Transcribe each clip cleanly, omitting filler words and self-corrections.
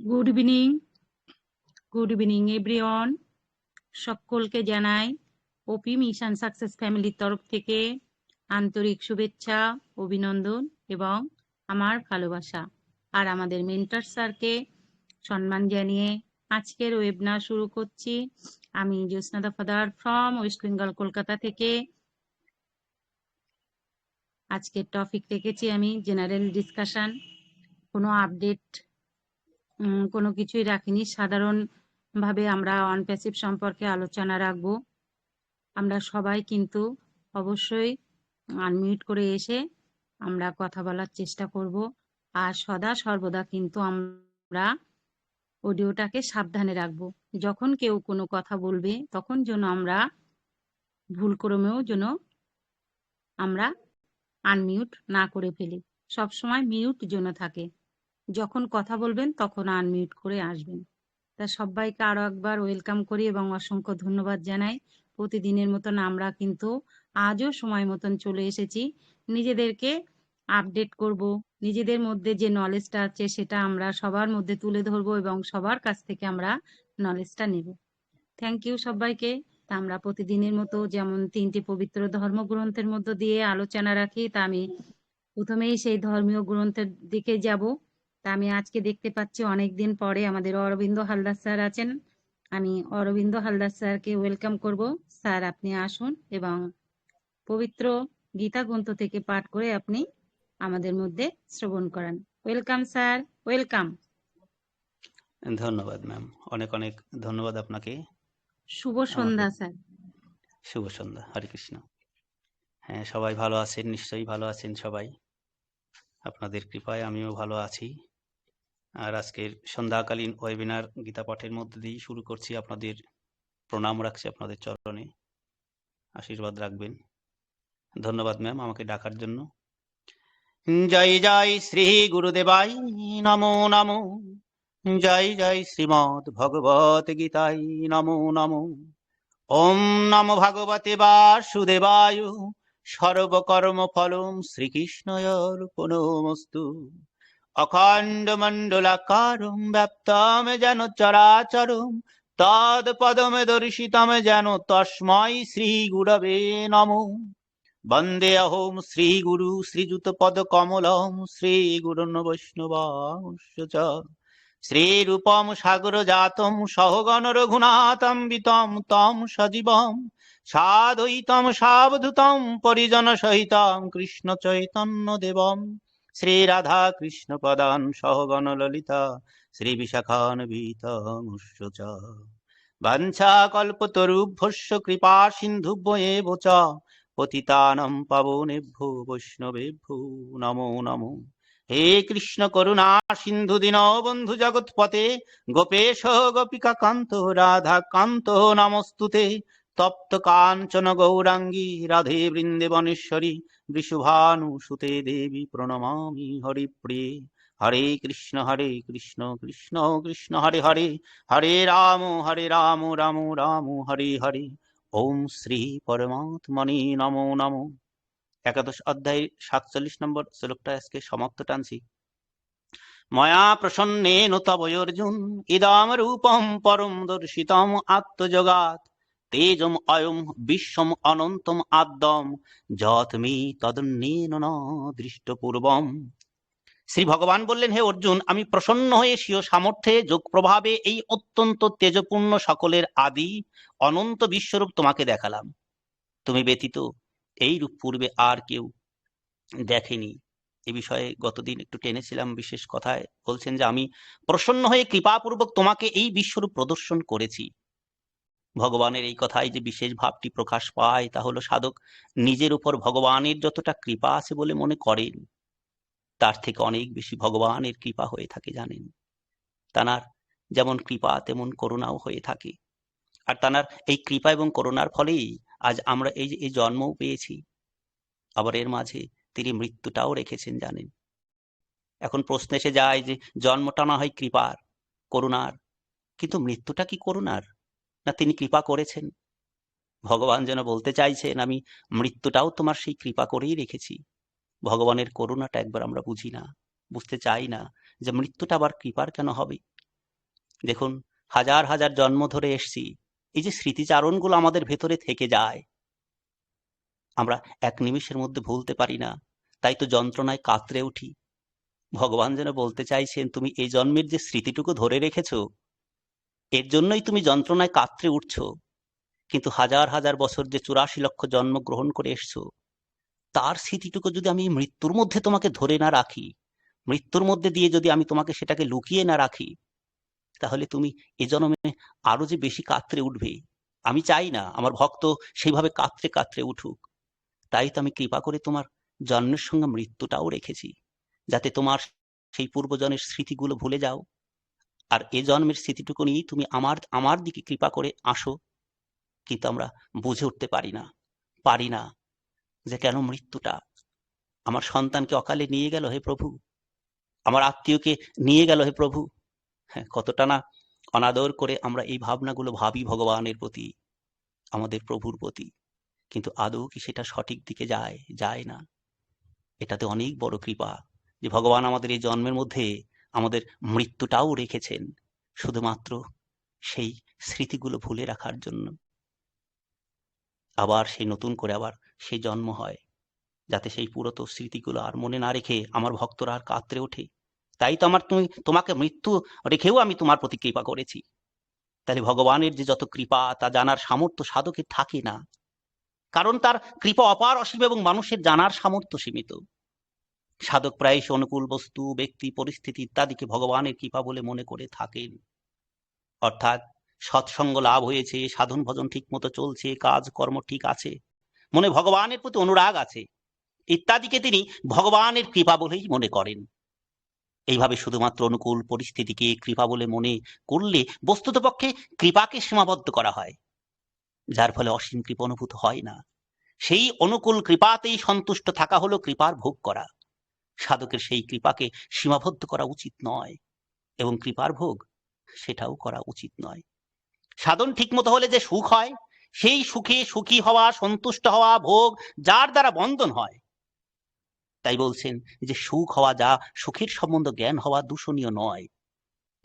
Good evening everyone. সকলকে জানাই ওপি mission success ফ্যামিলির তরফ থেকে আন্তরিক শুভেচ্ছা, অভিনন্দন এবং আমার ভালোবাসা। আর আমাদের মেন্টর স্যারকে সম্মান জানিয়ে আজকের ওয়েবিনার শুরু করছি। আমি জ্যোৎস্না দফাদার ফ্রম ওয়েস্ট বেঙ্গল, কলকাতা থেকে। আজকের টপিক রেখেছি আমি জেনারেল ডিসকাশন। কোনো আপডেট কোনো কিছুই রাখিনি, সাধারণভাবে আমরা অন প্যাসিভ সম্পর্কে আলোচনা রাখব। আমরা সবাই কিন্তু অবশ্যই আনমিউট করে এসে আমরা কথা বলার চেষ্টা করব। আর সদা সর্বদা কিন্তু আমরা অডিওটাকে সাবধানে রাখবো। যখন কেউ কোনো কথা বলবে তখন যেন আমরা ভুল ক্রমেও যেন আমরা আনমিউট না করে ফেলি। সবসময় মিউট যেন থাকে। যখন কথা বলবেন তখন আনমিউট করে আসবেন। তা সবাইকে আরো একবার ওয়েলকাম করি এবং অসংখ্য ধন্যবাদ জানাই। প্রতিদিনের মতন আমরা কিন্তু আজও সময় মতন চলে এসেছি। নিজেদেরকে আপডেট করব, নিজেদের মধ্যে যে নলেজটা আছে সেটা আমরা সবার মধ্যে তুলে ধরবো এবং সবার কাছ থেকে আমরা নলেজটা নেব। থ্যাংক ইউ সবাইকে। তা আমরা প্রতিদিনের মতো যেমন 3টি পবিত্র ধর্মগ্রন্থের মধ্য দিয়ে আলোচনা রাখি, তা আমি প্রথমেই সেই ধর্মীয় গ্রন্থের দিকে যাব। তা আমি আজকে দেখতে পাচ্ছি অনেকদিন পরে আমাদের অরবিন্দ হালদার স্যার আছেন। আমি অরবিন্দ হালদার স্যারকে ওয়েলকাম করব। স্যার আপনি আসুন এবং পবিত্র গীতা গ্রন্থ থেকে পাঠ করে আপনি আমাদের মধ্যে শ্রবণ করান। Welcome sir, welcome. ধন্যবাদ ম্যাম, অনেক অনেক ধন্যবাদ আপনাকে। শুভ সন্ধ্যা স্যার। শুভ সন্ধ্যা। হরে কৃষ্ণ। হ্যাঁ, সবাই ভালো আছেন, নিশ্চয়ই ভালো আছেন সবাই। আপনাদের কৃপায় আমিও ভালো আছি। আর আজকের সন্ধ্যাকালীন ওয়েবিনার গীতা পাঠের মধ্যে দিয়েই শুরু করছি। আপনাদের প্রণাম রাখছি, আপনাদের চরণে আশীর্বাদ রাখবেন। ধন্যবাদ ম্যাম আমাকে ডাকার জন্য। জয় জয় শ্রী গুরুদেবাই নমো নমো। জয় জয় শ্রীমদ ভগবত গীতাই নমো নমো। ওম নমো ভগবতে বাসুদেবায় সর্বকর্ম ফলম শ্রীকৃষ্ণর্পণমস্তু। অখণ্ড মণ্ডলাকারম ব্যাপ্তম যেন চরাচরম তদ পদম দর্শিতম যেন তস্मै শ্রী গুরবে নমো। বন্দে অহম শ্রী গুরু শ্রীযুত পদ কমলম শ্রী গুরুন বৈষ্ণবাংশ চ। শ্রীরূপম সাগর জাতম সহগণ রঘুনাথম্বিতম তম সজীবম সাদ্বৈতম সাবধূতম পরিজন সহিতম কৃষ্ণ চৈতন্য দেবম শ্রী রাধা কৃষ্ণ পদান সহগণ ললিতা শ্রী বিশাখান্বিতমুষ্য চ। বাঞ্ছা কল্পতরুভ্যস্য কৃপা সিন্ধুভ্যেব চ পতিতানাং পাবনেভ্যো বৈষ্ণবেভ্যো নমো নমো। হে কৃষ্ণ করুণা সিন্ধু দীনবন্ধু জগৎপতে গোপেশ গোপিকা কান্ত রাধা কান্ত নমস্তুতে। তপ্ত কাঞ্চন গৌরাঙ্গী রাধে বৃন্দেবনেশ্বরী বৃষভানুসুতে দেবী প্রণমামি হরিপ্রিয়ে। হরে কৃষ্ণ কৃষ্ণ কৃষ্ণ হরে হরে, হরে রাম রাম রাম হরে হরে। ওম শ্রী পরমাত্মনে নমো নমো। একাদশ অধ্যায় 47 নম্বর শ্লোকটা আজকে সমাপ্ত টানছি। ময়া প্রসন্নেন তবয়োর্জুন ইদম রূপম পরম দর্শিতম আত্মজগাৎ তেজম অয়ম বিশ্বম অনন্তম আদ্যম যৎমি তদন্যেন ন দৃষ্টপূর্বম। শ্রী ভগবান বললেন, হে অর্জুন, আমি প্রসন্ন হয়ে স্বীয় সামর্থ্যে যোগ প্রভাবে এই অত্যন্ত তেজপূর্ণ সকলের আদি অনন্ত বিশ্বরূপ তোমাকে দেখালাম। তুমি ব্যতীত এই রূপ পূর্বে আর কেউ দেখেনি। এ বিষয়ে গতদিন একটু টেনেছিলাম বিশেষ কথায়। বলছেন যে আমি প্রসন্ন হয়ে কৃপাপূর্বক তোমাকে এই বিশ্বরূপ প্রদর্শন করেছি। ভগবানের এই কথায় যে বিশেষ ভাবটি প্রকাশ পায় তা হলো সাধক নিজের উপর ভগবানের যতটা কৃপা আছে বলে মনে করেন, তার থেকে অনেক বেশি ভগবানের কৃপা হয়ে থাকে। জানেন, তানার যেমন কৃপা তেমন করুণাও হয়ে থাকে। আর তানার এই কৃপা এবং করুণার ফলেই আজ আমরা এই জন্মও পেয়েছি। আবার এর মাঝে তিনি মৃত্যুটাও রেখেছেন। জানেন, এখন প্রশ্ন এসে যায় যে জন্মটা না হয় কৃপার, করুণার, কিন্তু মৃত্যুটা কি করুণার? না তিনি কৃপা করেছেন? ভগবান যেন বলতে চাইছেন, আমি মৃত্যুটাও তোমার সেই কৃপা করেই রেখেছি। ভগবানের করুণাটা একবার আমরা বুঝি না, বুঝতে চাই না যে মৃত্যুটা আবার কৃপার কেন হবে। দেখুন, হাজার হাজার জন্ম ধরে এসছি, এই যে স্মৃতিচারণগুলো আমাদের ভেতরে থেকে যায়, আমরা এক নিমিষের মধ্যে ভুলতে পারি না, তাই তো যন্ত্রণায় কাতরে উঠি। ভগবান যেন বলতে চাইছেন, তুমি এই জন্মের যে স্মৃতিটুকু ধরে রেখেছ, এর জন্যই তুমি যন্ত্রণায় কাতরে উঠছো। কিন্তু হাজার হাজার বছর যে 84 লক্ষ জন্ম গ্রহণ করে এসছো, তার স্মৃতিটুকু যদি আমি মৃত্যুর মধ্যে তোমাকে ধরে না রাখি, মৃত্যুর মধ্যে দিয়ে যদি আমি তোমাকে সেটাকে লুকিয়ে না রাখি, তাহলে তুমি এ জন্মে আরো যে বেশি কাতরে উঠবে। আমি চাই না আমার ভক্ত সেইভাবে কাতরে কাতরে উঠুক। তাই তো আমি কৃপা করে তোমার জন্মের সঙ্গে মৃত্যুটাও রেখেছি, যাতে তোমার সেই পূর্বজনের স্মৃতিগুলো ভুলে যাও, আর এ জন্মের স্মৃতিটুকু নিয়েই তুমি আমার দিকে কৃপা করে আসো। কিন্তু আমরা বুঝে উঠতে পারি না যে কেন মৃত্যুটা আমার সন্তানকে অকালে নিয়ে গেল হে প্রভু, আমার আত্মীয়কে নিয়ে গেল হে প্রভু। হ্যাঁ, কতটা না অনাদর করে আমরা এই ভাবনাগুলো ভাবি ভগবানের প্রতি, আমাদের প্রভুর প্রতি, কিন্তু আদৌ কি সেটা সঠিক দিকে যায় না। এটাতে অনেক বড় কৃপা যে ভগবান আমাদের এই জন্মের মধ্যে আমাদের মৃত্যুটাও রেখেছেন, শুধুমাত্র সেই স্মৃতিগুলো ভুলে রাখার জন্য। আবার সেই নতুন করে আবার সেই জন্ম হয়, যাতে সেই পুরোতো স্মৃতিগুলো আর মনে না রেখে আমার ভক্তরা আর কাতরে ওঠে। তাই তো তোমাকে মৃত্যু রেখেও আমি তোমার প্রতি কৃপা করেছি। তাহলে ভগবানের যে যত কৃপা, তা জানার সামর্থ্য সাধকের থাকে না, কারণ তার কৃপা অপার অসীম এবং মানুষের জানার সামর্থ্য সীমিত। সাধক প্রায়শ অনুকূল বস্তু, ব্যক্তি, পরিস্থিতি ইত্যাদিকে ভগবানের কৃপা বলে মনে করে থাকেন। অর্থাৎ সৎসঙ্গ লাভ হয়েছে, সাধন ভজন ঠিক মতো চলছে, কাজ কর্ম ঠিক আছে, মনে ভগবানের প্রতি অনুরাগ আছে, ইত্যাদিকে তিনি ভগবানের কৃপা বলেই মনে করেন। এইভাবে শুধুমাত্র অনুকূল পরিস্থিতিকে কৃপা বলে মনে করলে বস্তুতপক্ষে কৃপাকে সীমাবদ্ধ করা হয়, যার ফলে অসীম কৃপা অনুভূত হয় না। সেই অনুকূল কৃপাতেই সন্তুষ্ট থাকা হলো কৃপার ভোগ করা। সাধকের সেই কৃপাকে সীমাবদ্ধ করা উচিত নয়, এবং কৃপার ভোগ সেটাও করা উচিত নয়। সাধন ঠিকমতো হলে যে সুখ হয়, সেই সুখে সুখী হওয়া, সন্তুষ্ট হওয়া, ভোগ যার দ্বারা বন্ধন হয়। তাই বলছেন যে সুখ হওয়া, যা সুখের সম্বন্ধ জ্ঞান হওয়া দূষণীয় নয়,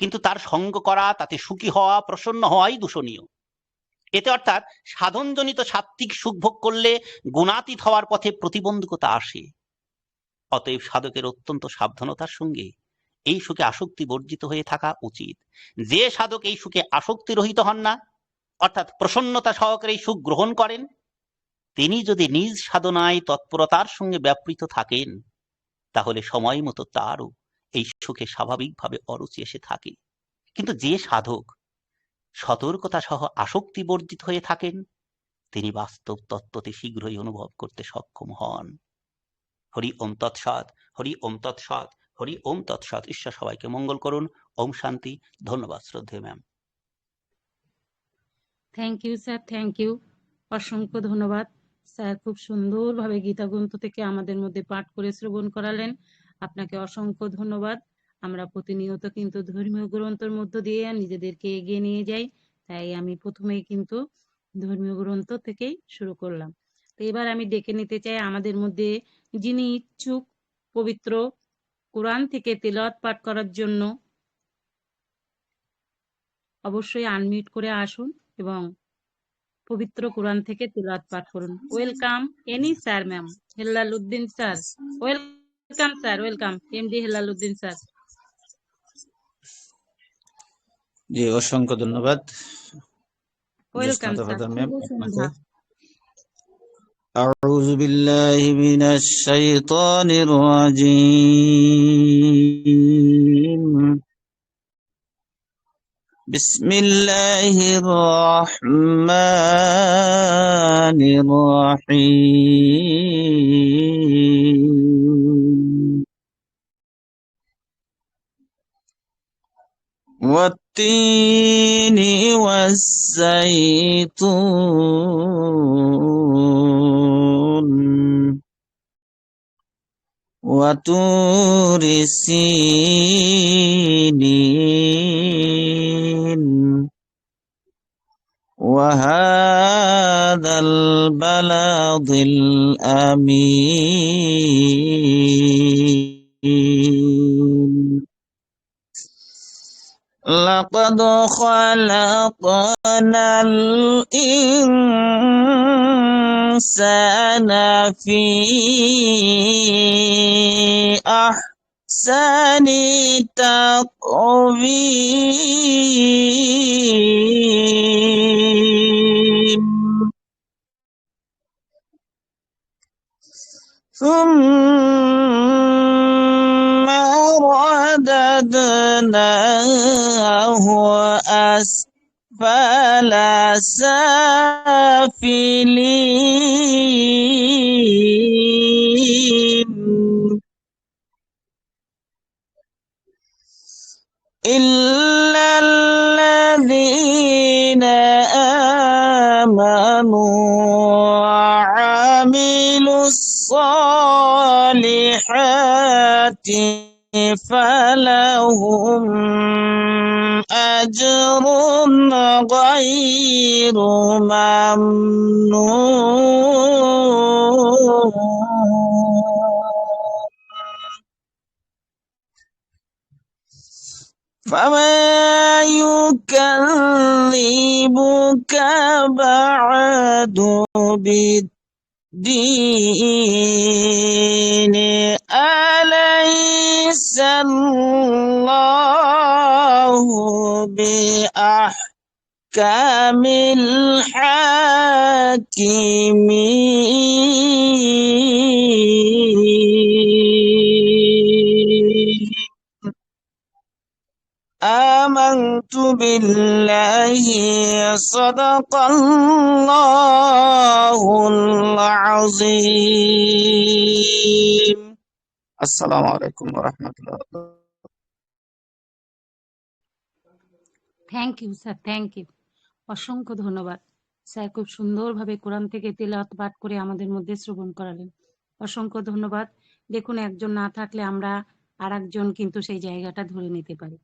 কিন্তু তার সঙ্গ করা, তাতে সুখী হওয়া, প্রসন্ন হওয়াই দূষণীয়। এতে অর্থাৎ সাধনজনিত সাত্ত্বিক সুখ ভোগ করলে গুণাতীত হওয়ার পথে প্রতিবন্ধকতা আসে। অতএব সাধকের অত্যন্ত সাবধানতার সঙ্গে এই সুখে আসক্তি বর্জিত হয়ে থাকা উচিত। যে সাধক এই সুখে আসক্তি রহিত হন না, অর্থাৎ প্রসন্নতা সহকারে এই সুখ গ্রহণ করেন, তিনি যদি নিজ সাধনায় তৎপরতার সঙ্গে ব্যাপৃত থাকেন, তাহলে সময় মতো তারও এই সুখে স্বাভাবিকভাবে অরুচি এসে থাকে। কিন্তু যে সাধক সতর্কতা সহ আসক্তি বর্জিত হয়ে থাকেন, তিনি বাস্তব তত্ত্বতে শীঘ্রই অনুভব করতে সক্ষম হন। হরি ওম তৎসৎ, হরি ওম তৎসৎ, হরি ওম তৎসৎ। ঈশ্বর সবাইকে মঙ্গল করুন। ওম শান্তি। ধন্যবাদ শ্রদ্ধেয় ma'am. Thank you sir, thank you, অসংখ্য ধন্যবাদ স্যার। খুব সুন্দরভাবে গীতা গ্রন্থ থেকে আমাদের মধ্যে পাঠ করে শ্রবণ করালেন, আপনাকে অসংখ্য ধন্যবাদ। আমরা প্রতিনিয়ত কিন্তু ধর্মীয় গ্রন্থের মধ্য দিয়ে নিজেদেরকে এগিয়ে নিয়ে যাই, তাই আমি প্রথমেই কিন্তু ধর্মীয় গ্রন্থ থেকেই শুরু করলাম। তো এবার আমি ডেকে নিতে চাই আমাদের মধ্যে যিনি ইচ্ছুক পবিত্র কোরআন থেকে তিলাওয়াত পাঠ করার জন্য, অবশ্যই আনমিউট করে আসুন এবং পবিত্র কোরআন থেকে তিলাওয়াত পাঠ করুন। ওয়েলকাম এনি sir, ma'am Helaluddin sir, welcome sir, welcome MD Helaluddin sir. জি, অসংখ্য ধন্যবাদ ওয়েলকাম জ্যোৎস্না স্যার, প্রধান শুভ ম্যাম সন্ধ্যা। আপনাকে। أعوذ بالله من الشيطان الرجيم. بسم الله الرحمن الرحيم. والتين والزيتون وطور سينين وهذا البلد الأمين. لقد خلقنا الإنسان في أحسن تقويم ثم رددناه أسفل سافلين إلا الذين آمنوا وعملوا الصالحات فلهم أجر غير ممنون فما يكذبك بعد بالدين أليس الله بأحكم الحاكمين آمنت بالله صدق الله العظيم السلام عليكم ورحمة الله thank you sir, thank you. অসংখ্য ধন্যবাদ স্যার, খুব সুন্দরভাবে কোরআন থেকে তেলাওয়াত পাঠ করে আমাদের মধ্যে শ্রবণ করালেন। অসংখ্য ধন্যবাদ। দেখুন, একজন না থাকলে আমরা আরেকজন কিন্তু সেই জায়গাটা ধরে নিতে পারি।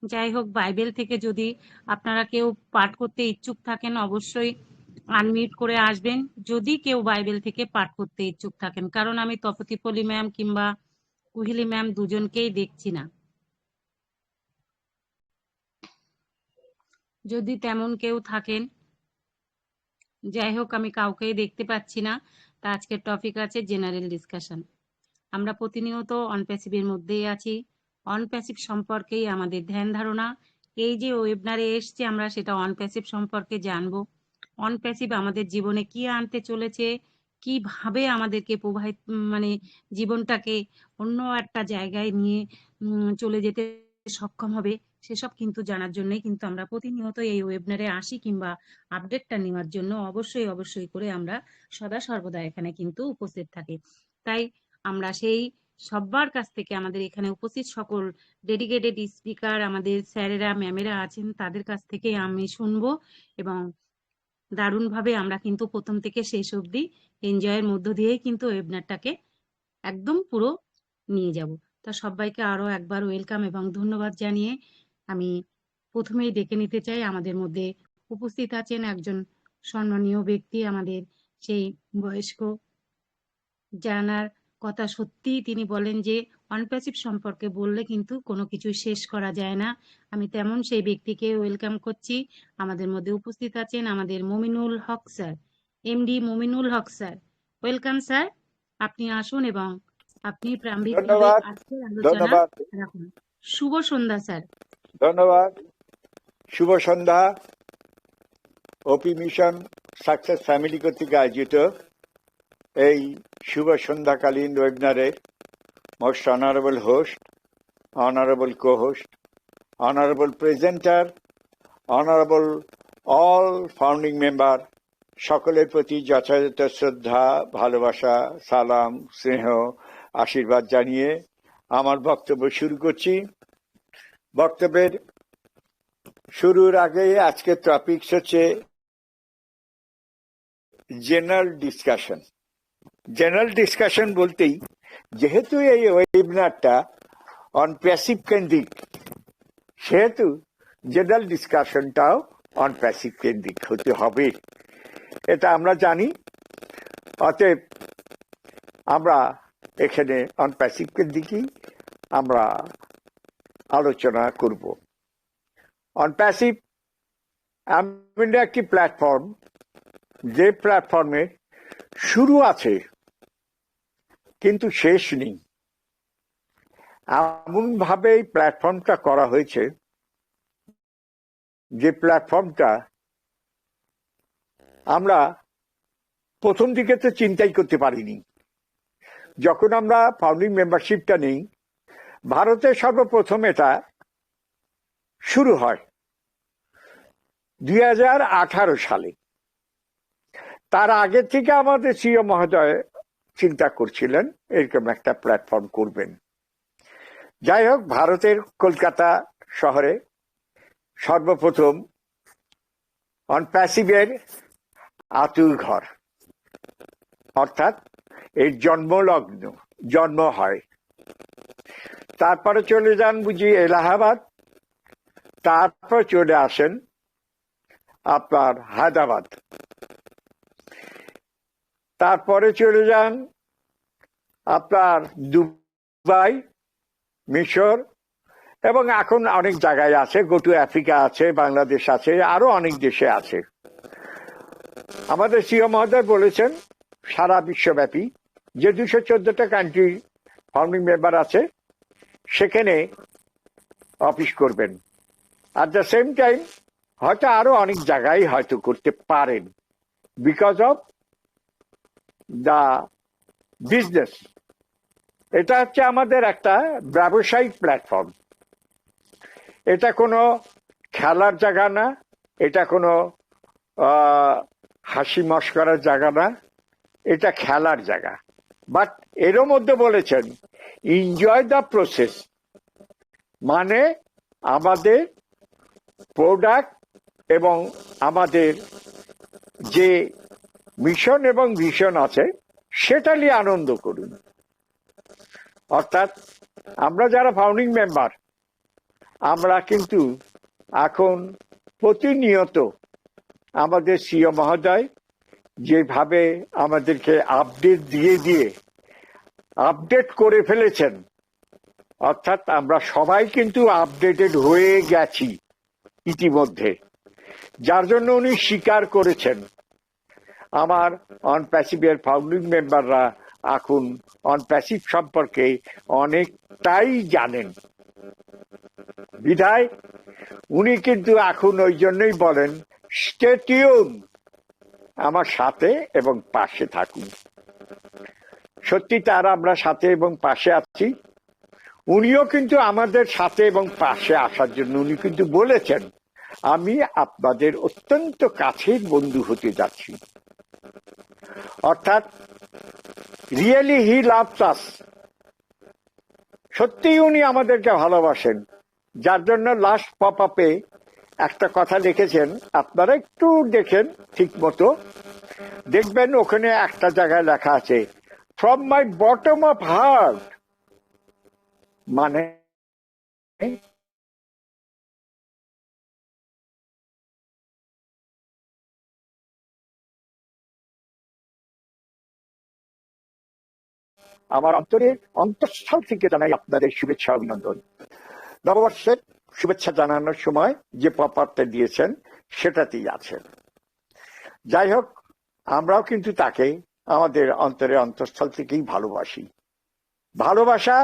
যাই হোক, বাইবেল থেকে যদি আপনারা কেউ পাঠ করতে ইচ্ছুক থাকেন অবশ্যই আনমিউট করে আসবেন, যদি কেউ বাইবেল থেকে পাঠ করতে ইচ্ছুক থাকেন, কারণ আমি তপতিপলি ম্যাম কিংবা কুহিলি ম্যাম দুজনকেই দেখছি না। যদি তেমন কেউ থাকেন, যাই হোক আমি কাউকেই দেখতে পাচ্ছি না। তা আজকের টপিক আছে জেনারেল ডিসকাশন। আমরা প্রতিনিয়ত অনপ্যাসিভের মধ্যেই আছি। অনপ্যাসিভ সম্পর্কেই আমাদের ধ্যান ধারণা। এই যে ওয়েবনারে এসছে, আমরা সেটা অনপ্যাসিভ সম্পর্কে জানবো। অনপ্যাসিভ আমাদের জীবনে কি আনতে চলেছে, কিভাবে আমাদেরকে মানে জীবনটাকে অন্য একটা জায়গায় নিয়ে চলে যেতে সক্ষম হবে, সেসব কিন্তু জানার জন্যই কিন্তু আমরা প্রতিনিয়ত এই ওয়েবনারে আসি, কিংবা আপডেটটা নেওয়ার জন্য অবশ্যই করে আমরা সদা সর্বদা এখানে কিন্তু উপস্থিত থাকি। তাই আমরা সেই সবার কাছ থেকে, আমাদের এখানে উপস্থিত সকল ডেডিকেটেড স্পিকার আমাদের স্যারেরা ম্যামেরা আছেন, তাদের কাছ থেকে আমি শুনবো এবং দারুণভাবে আমরা কিন্তু প্রথম থেকে শেষ অবধি এনজয়ের মধ্য দিয়েই কিন্তু ওয়েবনারটাকে একদম পুরো নিয়ে যাব। তা সবাইকে আরো একবার ওয়েলকাম এবং ধন্যবাদ জানিয়ে আমি প্রথমেই ডেকে নিতে চাই, আমাদের মধ্যে উপস্থিত আছেন একজন সম্মানীয় ব্যক্তি, আমাদের সেই বয়স্ক, জানার কথা সত্যি তিনি বলেন যে অনপ্যাসিভ সম্পর্কে বললে কিন্তু কোনো কিছু শেষ করা যায় না। আমি তেমন সেই ব্যক্তিকে ওয়েলকাম করছি। আমাদের মধ্যে উপস্থিত আছেন আমাদের Mominul Haque sir, MD Mominul Haque sir. Welcome sir, আপনি আসুন এবং আপনি প্রারম্ভিকভাবে ধন্যবাদ আজকের আলোচনা ধন্যবাদ রাখুন। শুভ সন্ধ্যা স্যার। ধন্যবাদ। শুভ সন্ধ্যা। ওপি মিশন সাকসেস ফ্যামিলি কর্তৃক আয়োজিত এই শুভ সন্ধ্যাকালীন ওয়েবিনারের most honourable host, honourable co host, honourable presenter, honourable all founding member, সকলের প্রতি যথাযথ শ্রদ্ধা, ভালোবাসা, সালাম, স্নেহ, আশীর্বাদ জানিয়ে আমার বক্তব্য শুরু করছি। বক্তব্যের শুরুর আগে আজকের টপিক হচ্ছে জেনারেল ডিসকাশন। জেনারেল ডিসকাশন বলতেই, যেহেতু এই ওয়েবিনারটা অন প্যাসিভ কেন্দ্রিক, সেহেতু জেনারেল ডিসকাশনটাও অন প্যাসিভ কেন্দ্রিক হতে হবে, এটা আমরা জানি। অতএব আমরা এখানে অন প্যাসিভ কেন্দ্রিকই আমরা আলোচনা করব। অনপ্যাসিভ এমন একটি প্ল্যাটফর্ম, যে প্ল্যাটফর্মে শুরু আছে কিন্তু শেষ নেই। এমন ভাবে এই প্ল্যাটফর্মটা করা হয়েছে যে প্ল্যাটফর্মটা আমরা প্রথম দিকে তো চিন্তাই করতে পারিনি। যখন আমরা ফাউন্ডিং মেম্বারশিপটা নেই, ভারতে সর্বপ্রথম এটা শুরু হয় 2018 সালে। তার আগে থেকে আমাদের সিও মহোদয় চিন্তা করছিলেন এরকম একটা প্ল্যাটফর্ম করবেন। যাই হোক, ভারতের কলকাতা শহরে সর্বপ্রথম অনপ্যাসিভের আতুর ঘর, অর্থাৎ এর জন্ম হয়। তারপরে চলে যান বুঝি এলাহাবাদ, তারপর চলে আসেন আপনার হায়দ্রাবাদ, তারপরে চলে যান আপনার দুবাই, মিশর, এবং এখন অনেক জায়গায় আছে, গোটু আফ্রিকা আছে, বাংলাদেশ আছে, আরো অনেক দেশে আছে। আমাদের সিও মহোদয় বলেছেন সারা বিশ্বব্যাপী যে 214টা কান্ট্রি ফাউন্ডিং মেম্বার আছে সেখানে অফিস করবেন। অ্যাট দ্য সেম টাইম হয়তো আরো অনেক জায়গায় হয়তো করতে পারেন, বিকজ অফ দ্য বিজনেস। এটা হচ্ছে আমাদের একটা ব্যবসায়িক প্ল্যাটফর্ম। এটা কোনো খেলার জায়গা না, এটা কোনো হাসি মস্করার জায়গা না, এটা খেলার জায়গা। বাট এরও মধ্যে বলেছেন এনজয় দ্য প্রসেস, মানে আমাদের প্রোডাক্ট এবং আমাদের যে মিশন এবং ভিশন আছে সেটা নিয়ে আনন্দ করুন। অর্থাৎ আমরা যারা ফাউন্ডিং মেম্বার, আমরা কিন্তু এখন প্রতিনিয়ত আমাদের সিও মহোদয় যেভাবে আমাদেরকে আপডেট দিয়ে আপডেট করে ফেলেছেন, অর্থাৎ আমরা সবাই কিন্তু আপডেটেড হয়ে গেছি ইতিমধ্যে, যার জন্য উনি স্বীকার করেছেন আমার অনপ্যাসিভের ফাউন্ডিং মেম্বাররা এখন অনপ্যাসিভ সম্পর্কে অনেকটাই জানেন। বিধায় উনি কিন্তু এখন ওই জন্যই বলেন স্টে টিউন, আমার সাথে এবং পাশে থাকুন। সত্যি তার আমরা সাথে এবং পাশে আছি। উনিও কিন্তু আমাদের সাথে এবং পাশে আসার জন্য উনি কিন্তু বলেছেন আমি আপনাদের অত্যন্ত কাছের বন্ধু হতে যাচ্ছি। অর্থাৎ রিয়েলি হি লাভস আস, সত্যি উনি আমাদেরকে ভালোবাসেন। যার জন্য লাস্ট পপ আপে একটা কথা লিখেছেন, আপনারা একটু দেখেন ঠিক মতো, দেখবেন ওখানে একটা জায়গায় লেখা আছে from my bottom of heart, মানে আমার অন্তরের অন্তঃস্থল থেকে জানাই আপনাদের শুভেচ্ছা অভিনন্দন। নববর্ষের শুভেচ্ছা জানানোর সময় যে পপারটা দিয়েছেন সেটাতেই আছেন। যাই হোক, আমরাও কিন্তু তাকে আমাদের অন্তরের অন্তঃস্থল থেকেই ভালোবাসি। ভালোবাসা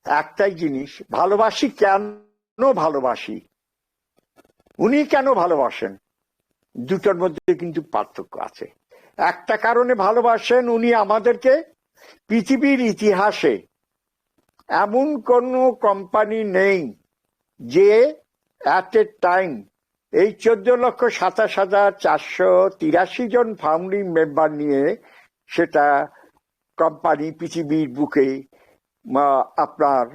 একটাই জিনিস, ভালোবাসি কেন ভালোবাসি, উনি কেন ভালোবাসেন, দুটোর মধ্যে কিন্তু পার্থক্য আছে। একটা কারণে ভালোবাসেন, উনি আমাদেরকে পৃথিবীর ইতিহাসে এমন কোন কোম্পানি নেই যে অ্যাট এ টাইম এই 14,27,483 জন ফাউন্ডিং মেম্বার নিয়ে সেটা কোম্পানি পৃথিবীর বুকে আপনার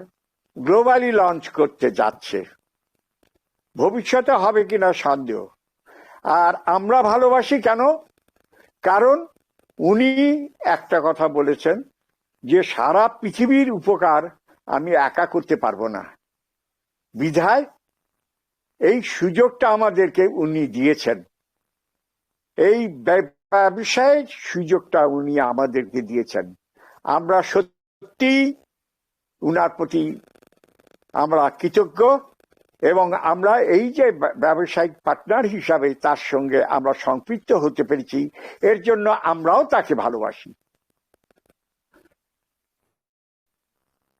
গ্লোবালি লঞ্চ করতে যাচ্ছে। ভবিষ্যতে হবে কিনা সন্দেহ। আর আমরা ভালোবাসি কেন? কারণ উনি একটা কথা বলেছেন যে সারা পৃথিবীর উপকার আমি একা করতে পারবো না, বিধায় এই সুযোগটা আমাদেরকে উনি দিয়েছেন। এই ব্যবসায়ের সুযোগটা উনি আমাদেরকে দিয়েছেন। আমরা সত্যি উনার প্রতি আমরা কৃতজ্ঞ এবং আমরা এই যে ব্যবসায়িক পার্টনার হিসাবে তার সঙ্গে আমরা সম্পৃক্ত হতে পেরেছি, এর জন্য আমরাও তাকে ভালোবাসি।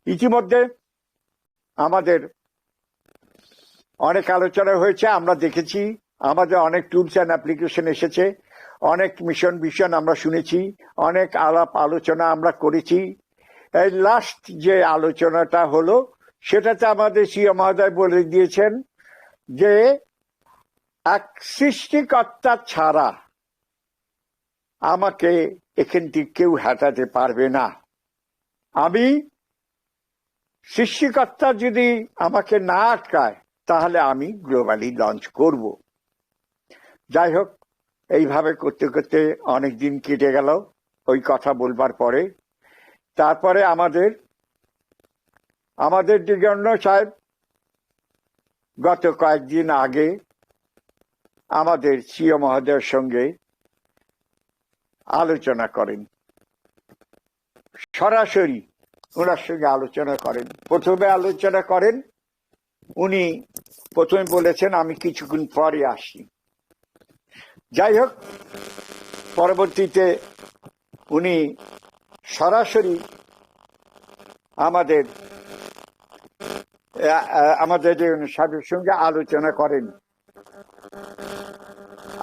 ইতিমধ্যে আমাদের অনেক আলোচনা হয়েছে, আমরা দেখেছি, আমাদের অনেক টুলস অ্যান্ড অ্যাপ্লিকেশন এসেছে, অনেক মিশন ভিশন আমরা শুনেছি, অনেক আলাপ আলোচনা আমরা করেছি। এই লাস্ট যে আলোচনাটা হলো সেটাতে আমাদের সিও মহোদয় বলে দিয়েছেন যে এক সৃষ্টিকর্তা ছাড়া আমাকে এখান থেকে কেউ হটাতে পারবে না। আমি সৃষ্টিকর্তা যদি আমাকে না আটকায় তাহলে আমি গ্লোবালি লঞ্চ করব। যাই হোক, এইভাবে করতে করতে অনেক দিন কেটে গেল ওই কথা বলবার পরে। তারপরে আমাদের দিগন্ত সাহেব গত কয়েকদিন আগে আমাদের সিও মহোদয়ের সঙ্গে আলোচনা করেন, সরাসরি ওনার সঙ্গে আলোচনা করেন। প্রথমে আলোচনা করেন, উনি প্রথমে বলেছেন আমি কিছুক্ষণ পরে আসি। যাই হোক, পরবর্তীতে উনি সরাসরি আমাদের সাহেবের সঙ্গে আলোচনা করেন।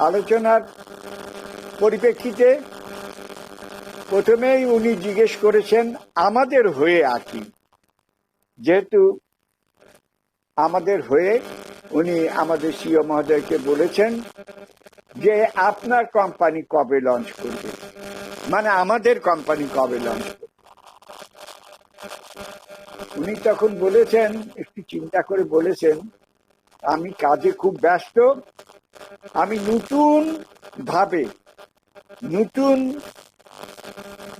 আলোচনার পরিপ্রেক্ষিতে প্রথমেই উনি জিজ্ঞেস করেছেন আমাদের হয়ে আছি, যেহেতু আমাদের হয়ে উনি আমাদের সিও মহোদয়কে বলেছেন যে আপনার কোম্পানি কবে লঞ্চ করবে, মানে আমাদের কোম্পানি কবে লঞ্চ করবে। উনি তখন বলেছেন, একটু চিন্তা করে বলেছেন, আমি কাজে খুব ব্যস্ত, আমি নতুন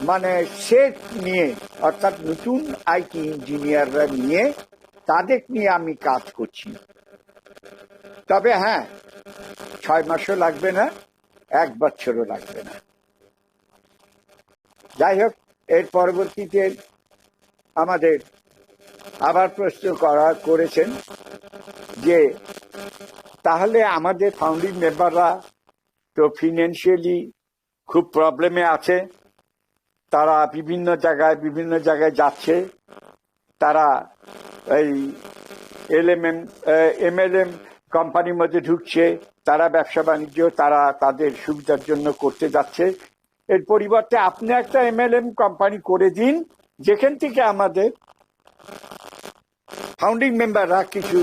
মানে সেট নিয়ে, অর্থাৎ নতুন আইটি ইঞ্জিনিয়াররা নিয়ে তাদের নিয়ে আমি কাজ করছি। তবে হ্যাঁ, 6 মাসও লাগবে না, 1 বছরও লাগবে না। যাই হোক, এর পরবর্তীতে আমাদের আবার প্রশ্ন করেছেন যে তাহলে আমাদের ফাউন্ডিং মেম্বাররা তো ফিনান্সিয়ালি খুব প্রবলেমে আছে, তারা বিভিন্ন জায়গায় যাচ্ছে, তারা এই MLM কোম্পানির মধ্যে ঢুকছে, তারা ব্যবসা বাণিজ্য তারা তাদের সুবিধার জন্য করতে যাচ্ছে। এর পরিবর্তে আপনি একটা MLM কোম্পানি করে দিন যেখান থেকে আমাদের ফাউন্ডিং মেম্বাররা কিছু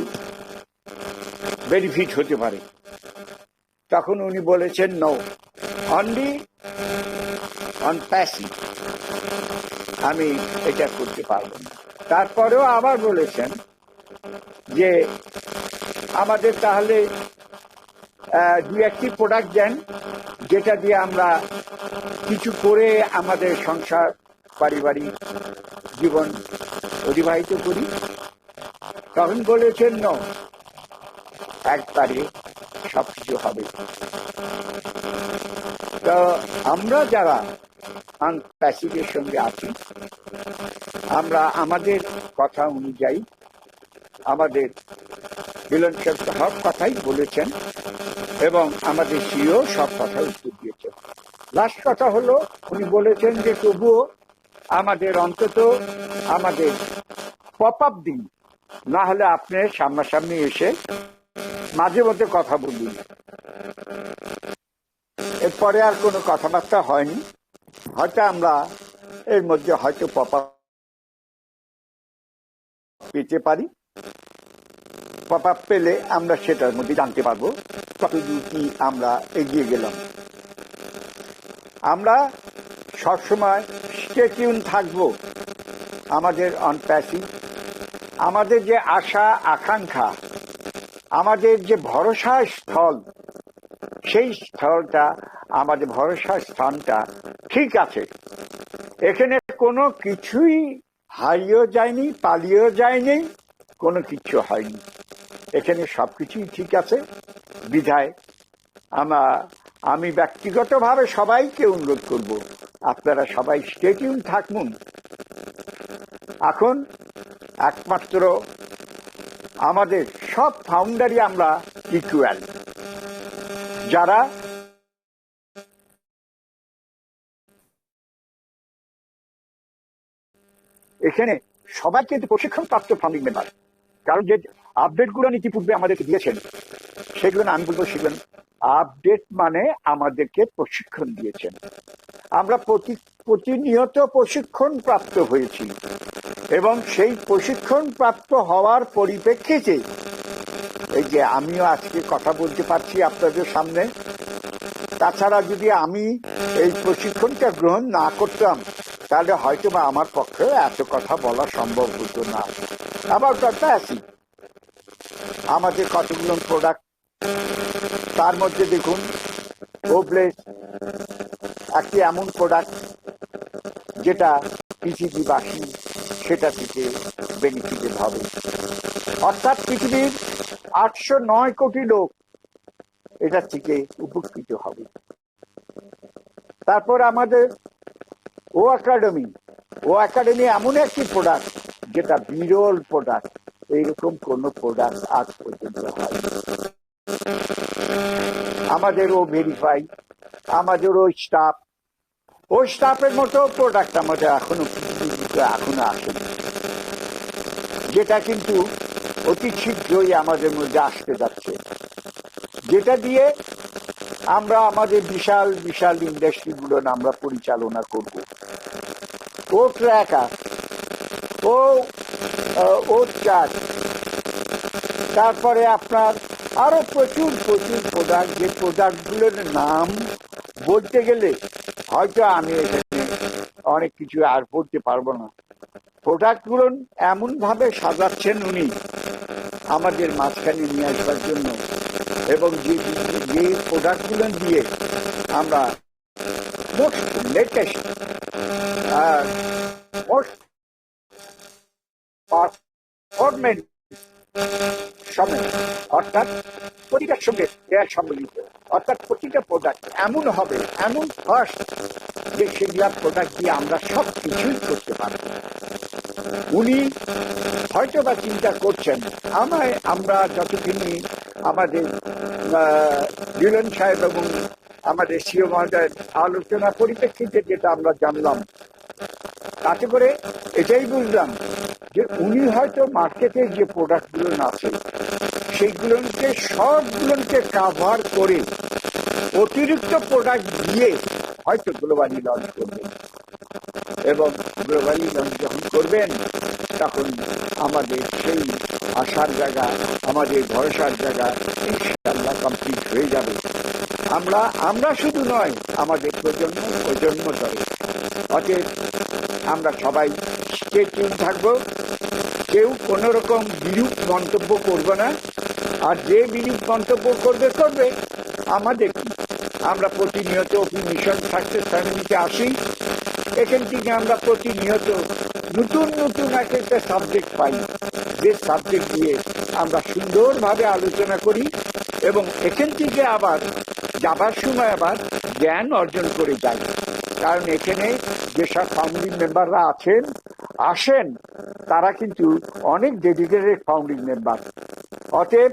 বেনিফিট হতে পারে। তখন উনি বলেছেন নো, অনলি অন প্যাসিভ, আমি এটা করতে পারবো না। তারপরেও আবার বলেছেন যে আমাদের তাহলে 2-1টি প্রোডাক্ট দেন যেটা দিয়ে আমরা কিছু করে আমাদের সংসার পারিবারিক জীবন অতিবাহিত করি। তখন বলেছেন নো, একবারে সবকিছু হবে। তো আমরা যারা প্যাসিভের সঙ্গে আছি, আমরা আমাদের কথা অনুযায়ী আমাদের মিলন সাহেব সব কথাই বলেছেন এবং আমাদের সিও সব কথা উত্তর দিয়েছেন। লাস্ট কথা হলো, উনি বলেছেন যে তবুও আমাদের অন্তত আমাদের পপ আপ দিন, না হলে আপনি সামনাসামনি এসে মাঝে মধ্যে কথা বলুন। এরপরে আর কোনো কথাবার্তা হয়নি। হয়তো আমরা এর মধ্যে হয়তো পপ আপ পেতে পারি, পপ আপ পেলে আমরা সেটার মধ্যে জানতে পারবো কতদূর কি আমরা এগিয়ে গেলাম। আমরা সবসময় স্টে টিউন থাকবো আমাদের অন প্যাসিভ। আমাদের যে আশা আকাঙ্ক্ষা, আমাদের যে ভরসা স্থল, সেই স্থলটা, আমাদের ভরসা স্থানটা ঠিক আছে। এখানে কোনো কিছুই হারিয়েও যায়নি, পালিয়েও যায়নি, কোনো কিছু হয়নি, এখানে সবকিছুই ঠিক আছে। বিধায় আমি ব্যক্তিগতভাবে সবাইকে অনুরোধ করব, আপনারা সবাই স্টে টিউন থাকুন। এখন একমাত্র আমাদের সব ফাউন্ডারই আমরা ইকুয়াল। যারা এখানে সবাই কিন্তু প্রশিক্ষণ প্রাপ্ত ফাউন্ডিং মেম্বার, কারণ যে আপডেট গুলো ইতিপূর্বে আমাদেরকে দিয়েছেন সেগুলো আমি বলবো সেগুলো আপডেট মানে আমাদেরকে প্রশিক্ষণ দিয়েছেন। আমরা প্রতিনিয়ত প্রশিক্ষণ প্রাপ্ত হয়েছি এবং সেই প্রশিক্ষণ প্রাপ্ত হওয়ার পরিপ্রেক্ষিতে এই যে আমিও আজকে কথা বলতে পারছি আপনাদের সামনে। তাছাড়া যদি আমি এই প্রশিক্ষণটা গ্রহণ না করতাম তাহলে হয়তো বা আমার পক্ষে এত কথা বলা সম্ভব হতো না। আবার কথা আছি আমাদের কতগুলো প্রোডাক্ট, তার মধ্যে দেখুন ওব্লেস একটি এমন প্রোডাক্ট যেটা পৃথিবীবাসী সেটা থেকে বেনিফিটেড হবে। অর্থাৎ পৃথিবীর 809 কোটি লোক এটা থেকে উপকৃত হবে। তারপর আমাদের ও একাডেমি এমন একটি প্রোডাক্ট যেটা বিরল প্রোডাক্ট, এইরকম কোন প্রোডাক্ট আজ পর্যন্ত হয়। আমাদের ও ভেরিফাই, আমাদের ও স্টাফের মতো প্রোডাক্ট আমাদের এখনো আসেনি, যেটা কিন্তু অতি শীঘ্রই আমাদের মধ্যে আসতে যাচ্ছে, যেটা দিয়ে আমরা আমাদের বিশাল বিশাল ইন্ডাস্ট্রি গুলো আমরা পরিচালনা করব। ও ট্র্যাকার, ও চার্ট, তারপরে আপনার আরো প্রচুর প্রচুর প্রোডাক্ট, যে প্রোডাক্ট গুলোর নাম বলতে গেলে হয়তো আমি এখানে অনেক কিছু আর বলতে পারবো না। প্রোডাক্ট গুলো এমন ভাবে সাজাচ্ছেন উনি আমাদের মাঝখানে নিয়ে আসবার জন্য, এবং যে প্রোডাক্ট গুলো দিয়ে আমরা মোস্ট লেটেস্ট মোস্ট পারফরমেন্স সময়, অর্থাৎ প্রতিটার সঙ্গে সম্মিলিত, অর্থাৎ প্রতিটা প্রোডাক্ট এমন হবে, এমন ফার্স্ট যে সেগুলা প্রোডাক্ট দিয়ে আমরা সব কিছুই করতে পারবো। উনি হয়তো বা চিন্তা করছেন আমরা যতদিনই আমাদের ডিলন সাহেব এবং আমাদের সিও মহোদয়ের আলোচনা পরিপ্রেক্ষিতে যেটা আমরা জানলাম, তাতে করে এটাই বুঝলাম যে উনি হয়তো মার্কেটে যে প্রোডাক্ট গুলো আছে সেইগুলোকে সবগুলোকে কাভার করে অতিরিক্ত প্রোডাক্ট দিয়ে হয়তো গ্লোবালি লঞ্চ করবেন, এবং গ্লোবালি লঞ্চ যখন করবেন তখন আমাদের সেই আশার জায়গা, আমাদের ভরসার জায়গা ইনশাআল্লাহ কমপ্লিট হয়ে যাবে। আমরা শুধু নয়, আমাদের প্রজন্ম ধরে। অতএব আমরা সবাই স্টে টিউন থাকবো, কেউ কোন রকম বিরূপ মন্তব্য করবে না, আর যে বিরূপ মন্তব্য করবে আমাদের আমরা প্রতিনিয়ত মিশন সাকসেস ফ্যামিলিতে আসি, এখান থেকে আমরা প্রতিনিয়ত নতুন নতুন এক একটা সাবজেক্ট পাই, যে সাবজেক্ট দিয়ে আমরা সুন্দরভাবে আলোচনা করি এবং এখান থেকে আবার যাবার সময় আবার জ্ঞান অর্জন করে যাই। কারণ এখানে যেসব ফাউন্ডিং মেম্বাররা আসেন তারা কিন্তু অনেক ডেডিকেটেড ফাউন্ডিং মেম্বার। অতএব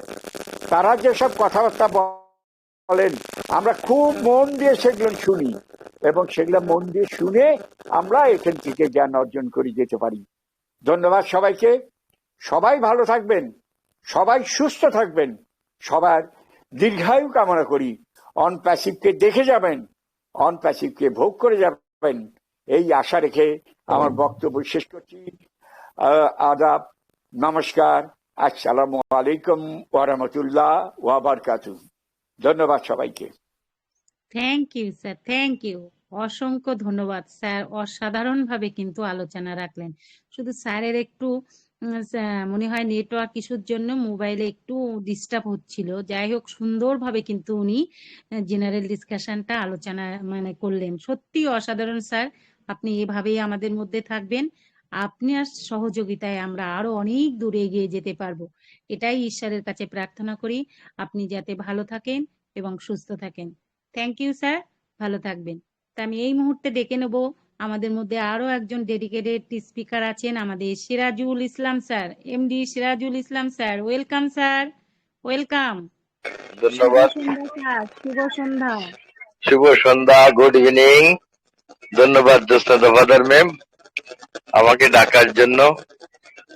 তারা যেসব কথাবার্তা বলেন আমরা খুব মন দিয়ে সেগুলো শুনি, এবং সেগুলো মন দিয়ে শুনে আমরা এখান থেকে জ্ঞান অর্জন করে যেতে পারি। ধন্যবাদ সবাইকে। সবাই ভালো থাকবেন, সবাই সুস্থ থাকবেন, সবার দীর্ঘায়ু কামনা করি। অন প্যাসিভকে দেখে যাবেন, অন প্যাসিভকে ভোগ করে যাবেন, এই আশা রেখে আমার বক্তব্য শেষ করছি। আদাব, নমস্কার, আসসালামু আলাইকুম ওয়া রাহমাতুল্লাহ ওয়া বারাকাতুহু। ধন্যবাদ সবাইকে। Thank you sir, thank you, অসংখ্য ধন্যবাদ স্যার। অসাধারণভাবে কিন্তু আলোচনা রাখলেন। শুধু স্যারের একটু মনে হয় নেটওয়ার্ক ইস্যুর জন্য মোবাইলে একটু ডিস্টার্ব হচ্ছিল। যাই হোক, সুন্দরভাবে কিন্তু উনি জেনারেল ডিসকাশনটা আলোচনা করলেন। সত্যি অসাধারণ স্যার। আপনি এভাবেই আমাদের মধ্যে থাকবেন। আপনার সহযোগিতায় আমরা আরো অনেক দূরে এগিয়ে যেতে পারবো। এটাই ঈশ্বরের কাছে প্রার্থনা করি। আপনি যাতে ভালো থাকেন এবং সুস্থ থাকেন। থ্যাংক ইউ স্যার, ভালো থাকবেন। তা আমি এই মুহূর্তে ডেকে নেব আমাদের মধ্যে আরো একজন ডেডিকেটেড স্পিকার আছেন, আমাদের Sirajul Islam sir, MD Sirajul Islam sir. Welcome sir, welcome. শুভ ধন্যবাদ। সন্ধ্যা স্যার, শুভ সন্ধ্যা। শুভ সন্ধ্যা, গুড ইভিনিং। ধন্যবাদ জোসনা ফাদার ম্যাম আমাকে ডাকার জন্য।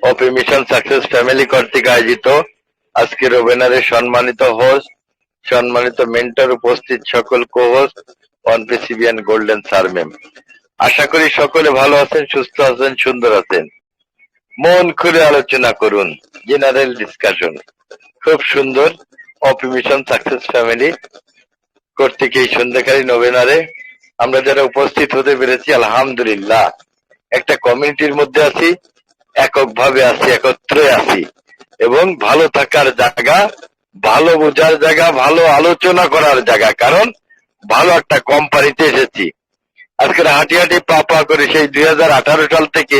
ওপি মিশন সাকসেস ফ্যামিলি কর্তৃক আয়োজিত আজকের ওয়েবিনারের সম্মানিত হোস্ট, সম্মানিত মেন্টর, উপস্থিত সকল co host, OnePCBN golden sir ma'am, আশা করি সকলে ভালো আছেন, সুস্থ আছেন, সুন্দর আছেন। মন খুলে আলোচনা করুন, জেনারেল ডিসকাশন। খুব সুন্দর। ওপি মিশন সাকসেস ফ্যামিলি কর্তৃক এই সন্ধ্যাকালীন ওয়েবিনারে আমরা যারা উপস্থিত হতে পেরেছি, আলহামদুলিল্লাহ। একটা কমিউনিটির মধ্যে আছি, এককভাবে আছি, একত্রে আছি, এবং ভালো থাকার জায়গা, ভালো বোঝার জায়গা, ভালো আলোচনা করার জায়গা। কারণ ভালো একটা কোম্পানিতে এসেছি। আজকের হাঁটি হাঁটি পা পা করে সেই 2018 সাল থেকে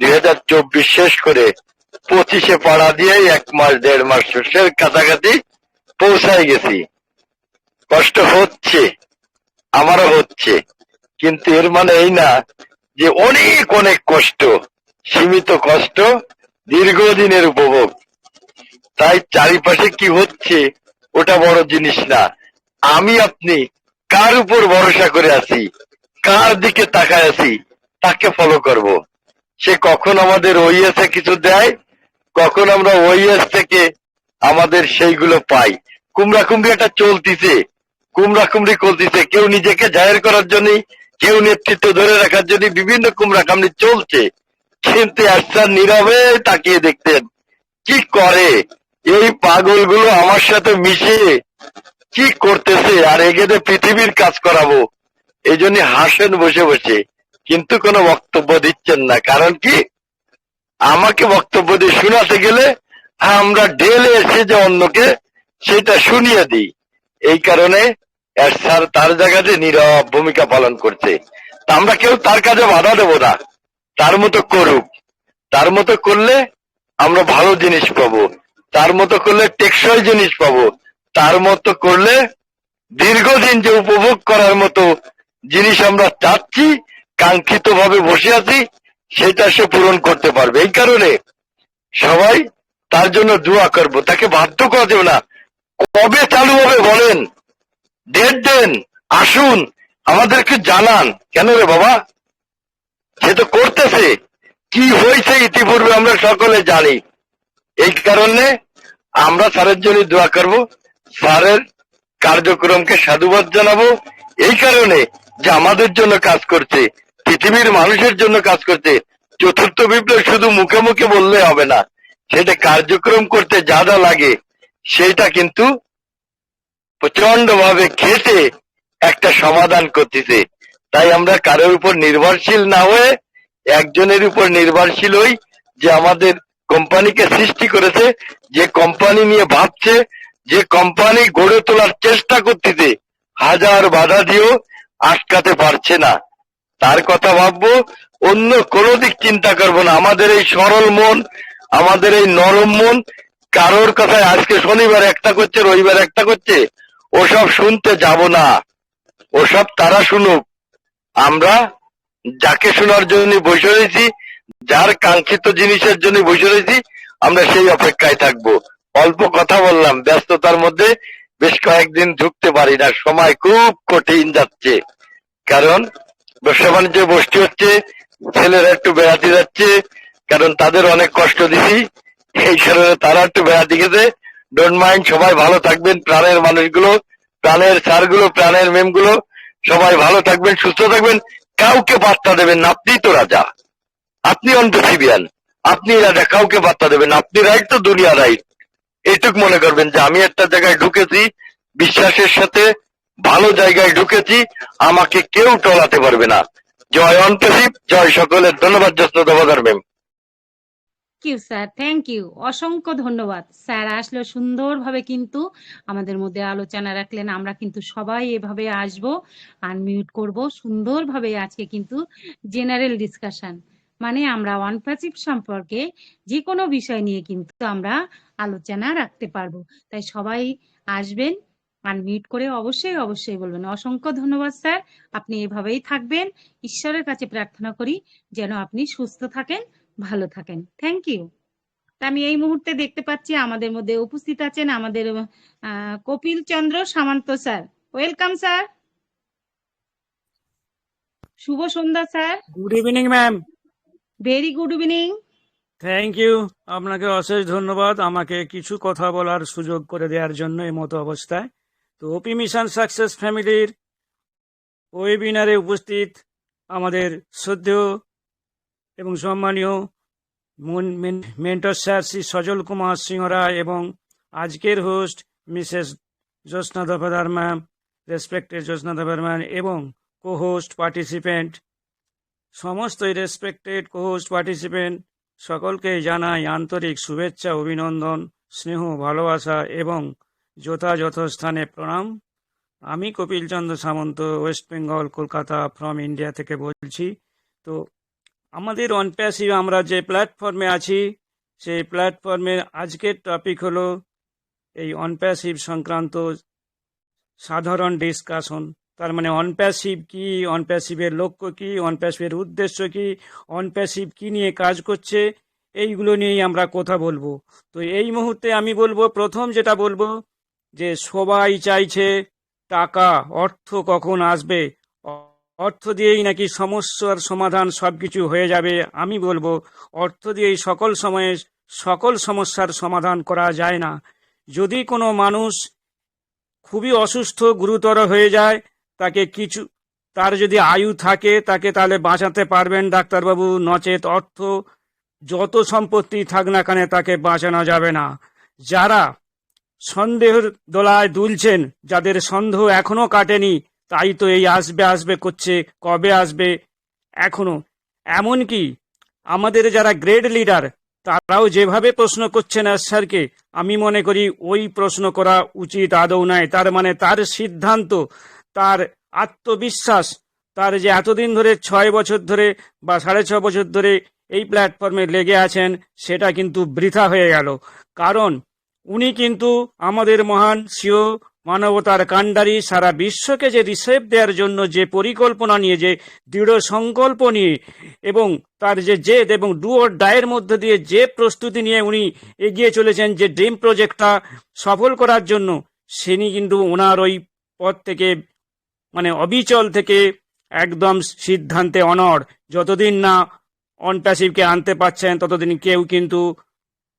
2024 শেষ করে 25-এ পাড়া দিয়ে 1 মাস 1.5 মাস শেষের কাছাকাছি পৌঁছায় গেছি। কষ্ট হচ্ছে, আমারও হচ্ছে, কিন্তু এর মানে এই না যে অনেক অনেক কষ্ট। সীমিত কষ্ট, দীর্ঘদিনের উপভোগ। তাই চারিপাশে কি হচ্ছে ওটা বড় জিনিস না, আমি আপনি কার উপর ভরসা করে আছি, কার দিকে তাকায় আছি, তাকে ফলো করব। সে কখন আমাদের ওইএসে কিছু দেয়, কখন আমরা ওইএস থেকে আমাদের সেইগুলো পাই। কুমড়াকুমড়ি একটা চলতিছে, কুমড়াকুমড়ি চলতিছে, কেউ নিজেকে জাহির করার জন্য, কেউ নেতৃত্ব ধরে রাখার জন্য বিভিন্ন কুমড়াকামড়ি চলছে। কিন্তু একটা নীরবে তাকিয়ে দেখতেন কি করে এই পাগলগুলো আমার সাথে মিশে কি করতেছে, আর এগেতে পৃথিবীর কাজ করাবো। এই জন্য হাসেন বসে বসে, কিন্তু কোনো বক্তব্য দিচ্ছেন না। কারণ কি, আমাকে বক্তব্য দিয়ে শোনাতে গেলে আমরা ঢেলে এসে যে অন্যকে সেটা শুনিয়ে দিই। এই কারণে স্যার তার জায়গাতে নীরব ভূমিকা পালন করছে। তা আমরা কেউ তার কাজে বাধা দেব না, তার মতো করুক। তার মতো করলে আমরা ভালো জিনিস পাবো, তার মতো করলে টেকসই জিনিস পাবো, তার মতো করলে দীর্ঘদিন যে উপভোগ করার মতো জিনিস আমরা চাচ্ছি, কাঙ্ক্ষিত ভাবে বসে আছি, সেটা সে পূরণ করতে পারবে। এই কারণে সবাই তার জন্য দোয়া করব। তাকে বাধ্য করা যাবে না। কবে চালু হবে বলেন, ডেট দেন, আসুন, আমাদেরকে জানান। কেন রে বাবা, সে তো করতেছে, কি হয়েছে ইতিপূর্বে আমরা সকলে জানি। এই কারণে আমরা স্যারের জন্য দোয়া করব, স্যারের কার্যক্রমকে সাধুবাদ জানাবো। এই কারণে যে আমাদের জন্য কাজ করছে, পৃথিবীর মানুষের জন্য কাজ করছে। চতুর্থ বিপ্লব শুধু মুখে মুখে বললে হবে না, সেটা কার্যক্রম করতে যা যা লাগে সেটা কিন্তু প্রচন্ড ভাবে খেটে একটা সমাধান করতেছে। তাই আমরা কারোর উপর নির্ভরশীল না হয়ে একজনের উপর নির্ভরশীল হই, যে আমাদের কোম্পানিকে সৃষ্টি করেছে, যে কোম্পানি নিয়ে ভাবছে, যে কোম্পানি গড়ে তোলার চেষ্টা করতেছে, হাজার বাধা দিয়েও আটকাতে পারছে না। তার কথা ভাববো, অন্য কোনো দিক চিন্তা করবো না। আমাদের এই সরল মন, আমাদের এই নরম মন, কারোর কথায় আজকে শনিবার একটা করছে, রবিবার একটা করছে, ওসব শুনতে যাব না। ওসব তারা শুনুক, আমরা যাকে শোনার জন্য বসে রয়েছি, যার কাঙ্ক্ষিত জিনিসের জন্য বসে রয়েছি, আমরা সেই অপেক্ষায় থাকবো। অল্প কথা বললাম, ব্যস্ততার মধ্যে বেশ কয়েকদিন ঢুকতে পারি না, সময় খুব কঠিন যাচ্ছে। কারণ ব্যবসা বাণিজ্য বসতি হচ্ছে, ছেলেরা একটু বেড়াতে যাচ্ছে, কারণ তাদের অনেক কষ্ট দিছি, এই কারণে তারা একটু বেড়াতে গেছে। ডোন্ট মাইন্ড, সবাই ভালো থাকবেন, প্রাণের মানুষগুলো, প্রাণের স্যারগুলো, প্রাণের মেমগুলো, সবাই ভালো থাকবেন, সুস্থ থাকবেন। কাউকে বার্তা দেবেন না, আপনি তো রাজা, আপনি অন্তঃসিবিয়ান, আপনি রাজা, কাউকে বার্তা দেবেন না। আপনি রাইট তো দুনিয়া রাইট। এইটুক মনে করবেন যে আমি একটা জায়গায় ঢুকেছি, বিশ্বাসের সাথে ভালো জায়গায় ঢুকেছি, আমাকে কেউ টলাতে পারবে না। জয় অন্তসিব, জয় সকলের। ধন্যবাদ জোসনা ফাদার ma'am. Thank you sir, thank you, অসংখ্য ধন্যবাদ। স্যার আসলে সুন্দরভাবে কিন্তু আমাদের মধ্যে আলোচনা রাখলেন। আমরা কিন্তু সবাই এভাবে আসব, আনমিউট করব, সুন্দরভাবে আজকে কিন্তু জেনারেল ডিসকাশন, মানে আমরা ওয়ান প্যাসিভ সম্পর্কে যে কোনো বিষয় নিয়ে কিন্তু আমরা আলোচনা রাখতে পারবো। তাই সবাই আসবেন, আনমিউট করে অবশ্যই অবশ্যই বলবেন। অসংখ্য ধন্যবাদ স্যার, আপনি এভাবেই থাকবেন। ঈশ্বরের কাছে প্রার্থনা করি যেন আপনি সুস্থ থাকেন, ভালো থাকেন। Thank you. আমি এই মুহূর্তে দেখতে পাচ্ছি আমাদের মধ্যে উপস্থিত আছেন আমাদের Kapil Chandra Samanta sir. Welcome sir, শুভ সন্ধ্যা sir. Good evening ma'am. Very good evening. Thank you, আপনাকে অশেষ ধন্যবাদ আমাকে কিছু কথা বলার সুযোগ করে দেওয়ার জন্য এই মতো অবস্থায়। তো ওপি মিশন সাকসেস ফ্যামিলির ওয়েবিনারে উপস্থিত আমাদের শ্রদ্ধেয় এবং সম্মানীয় মেন্টর স্যার শ্রী সজল কুমার সিংহ রায় এবং আজকের হোস্ট মিসেস জ্যোৎস্না দফাদার ম্যাম, রেসপেক্টেড জ্যোৎস্না দফাদার ম্যাম এবং কো হোস্ট পার্টিসিপেন্ট, সমস্ত রেসপেক্টেড কো হোস্ট পার্টিসিপেন্ট সকলকে জানাই আন্তরিক শুভেচ্ছা, অভিনন্দন, স্নেহ, ভালোবাসা এবং যথাযথ স্থানে প্রণাম। আমি কপিল চন্দ্র সামন্ত, ওয়েস্ট বেঙ্গল, কলকাতা ফ্রম ইন্ডিয়া থেকে বলছি। তো আমাদের অনপ্যাসিভ আমরা যে প্ল্যাটফর্মে আছি সেই প্ল্যাটফর্মের আজকের টপিক হলো এই অনপ্যাসিভ সংক্রান্ত সাধারণ ডিসকাশন। তার মানে অনপ্যাসিভ কি, অনপ্যাসিভের লক্ষ্য কি, অনপ্যাসিভের উদ্দেশ্য কি, অনপ্যাসিভ কি নিয়ে কাজ করছে, এইগুলো নিয়েই আমরা কথা বলবো। তো এই মুহূর্তে আমি বলবো, প্রথম যেটা বলবো যে সবাই চাইছে টাকা, অর্থ কখন আসবে, অর্থ দিয়েই নাকি সমস্যার সমাধান সবকিছু হয়ে যাবে। আমি বলবো অর্থ দিয়েই সকল সময়ে সকল সমস্যার সমাধান করা যায় না। যদি কোনো মানুষ খুবই অসুস্থ, গুরুতর হয়ে যায়, তাকে কিছু, তার যদি আয়ু থাকে তাকে তাহলে বাঁচাতে পারবেন ডাক্তারবাবু, নচেত অর্থ যত সম্পত্তি থাক না কেন তাকে বাঁচানো যাবে না। যারা সন্দেহের দোলায় দুলছেন, যাদের সন্দেহ এখনো কাটেনি, তাই তো এই আসবে আসবে করছে, কবে আসবে এখনো। এমনকি আমাদের যারা গ্রেড লিডার তারাও যেভাবে প্রশ্ন করছেন স্যারকে, আমি মনে করি ওই প্রশ্ন করা উচিত আদৌ নয়। তার মানে তার সিদ্ধান্ত, তার আত্মবিশ্বাস, তার যে এতদিন ধরে 6 বছর ধরে বা 6.5 বছর ধরে এই প্ল্যাটফর্মে লেগে আছেন, সেটা কিন্তু বৃথা হয়ে গেল। কারণ উনি কিন্তু আমাদের মহান সিও, মানবতার কাণ্ডারি, সারা বিশ্বকে যে রিসেপ দেওয়ার জন্য যে পরিকল্পনা নিয়ে, যে দৃঢ় সংকল্প নিয়ে এবং তার যে জেদ এবং ডু অর ডাইয়ের মধ্যে দিয়ে যে প্রস্তুতি নিয়ে উনি এগিয়ে চলেছেন যে ড্রিম প্রজেক্টটা সফল করার জন্য, তিনি কিন্তু ওনার ওই পথ থেকে মানে অবিচল থেকে একদম সিদ্ধান্তে অনড়। যতদিন না অনপ্যাসিভকে আনতে পারছেন ততদিন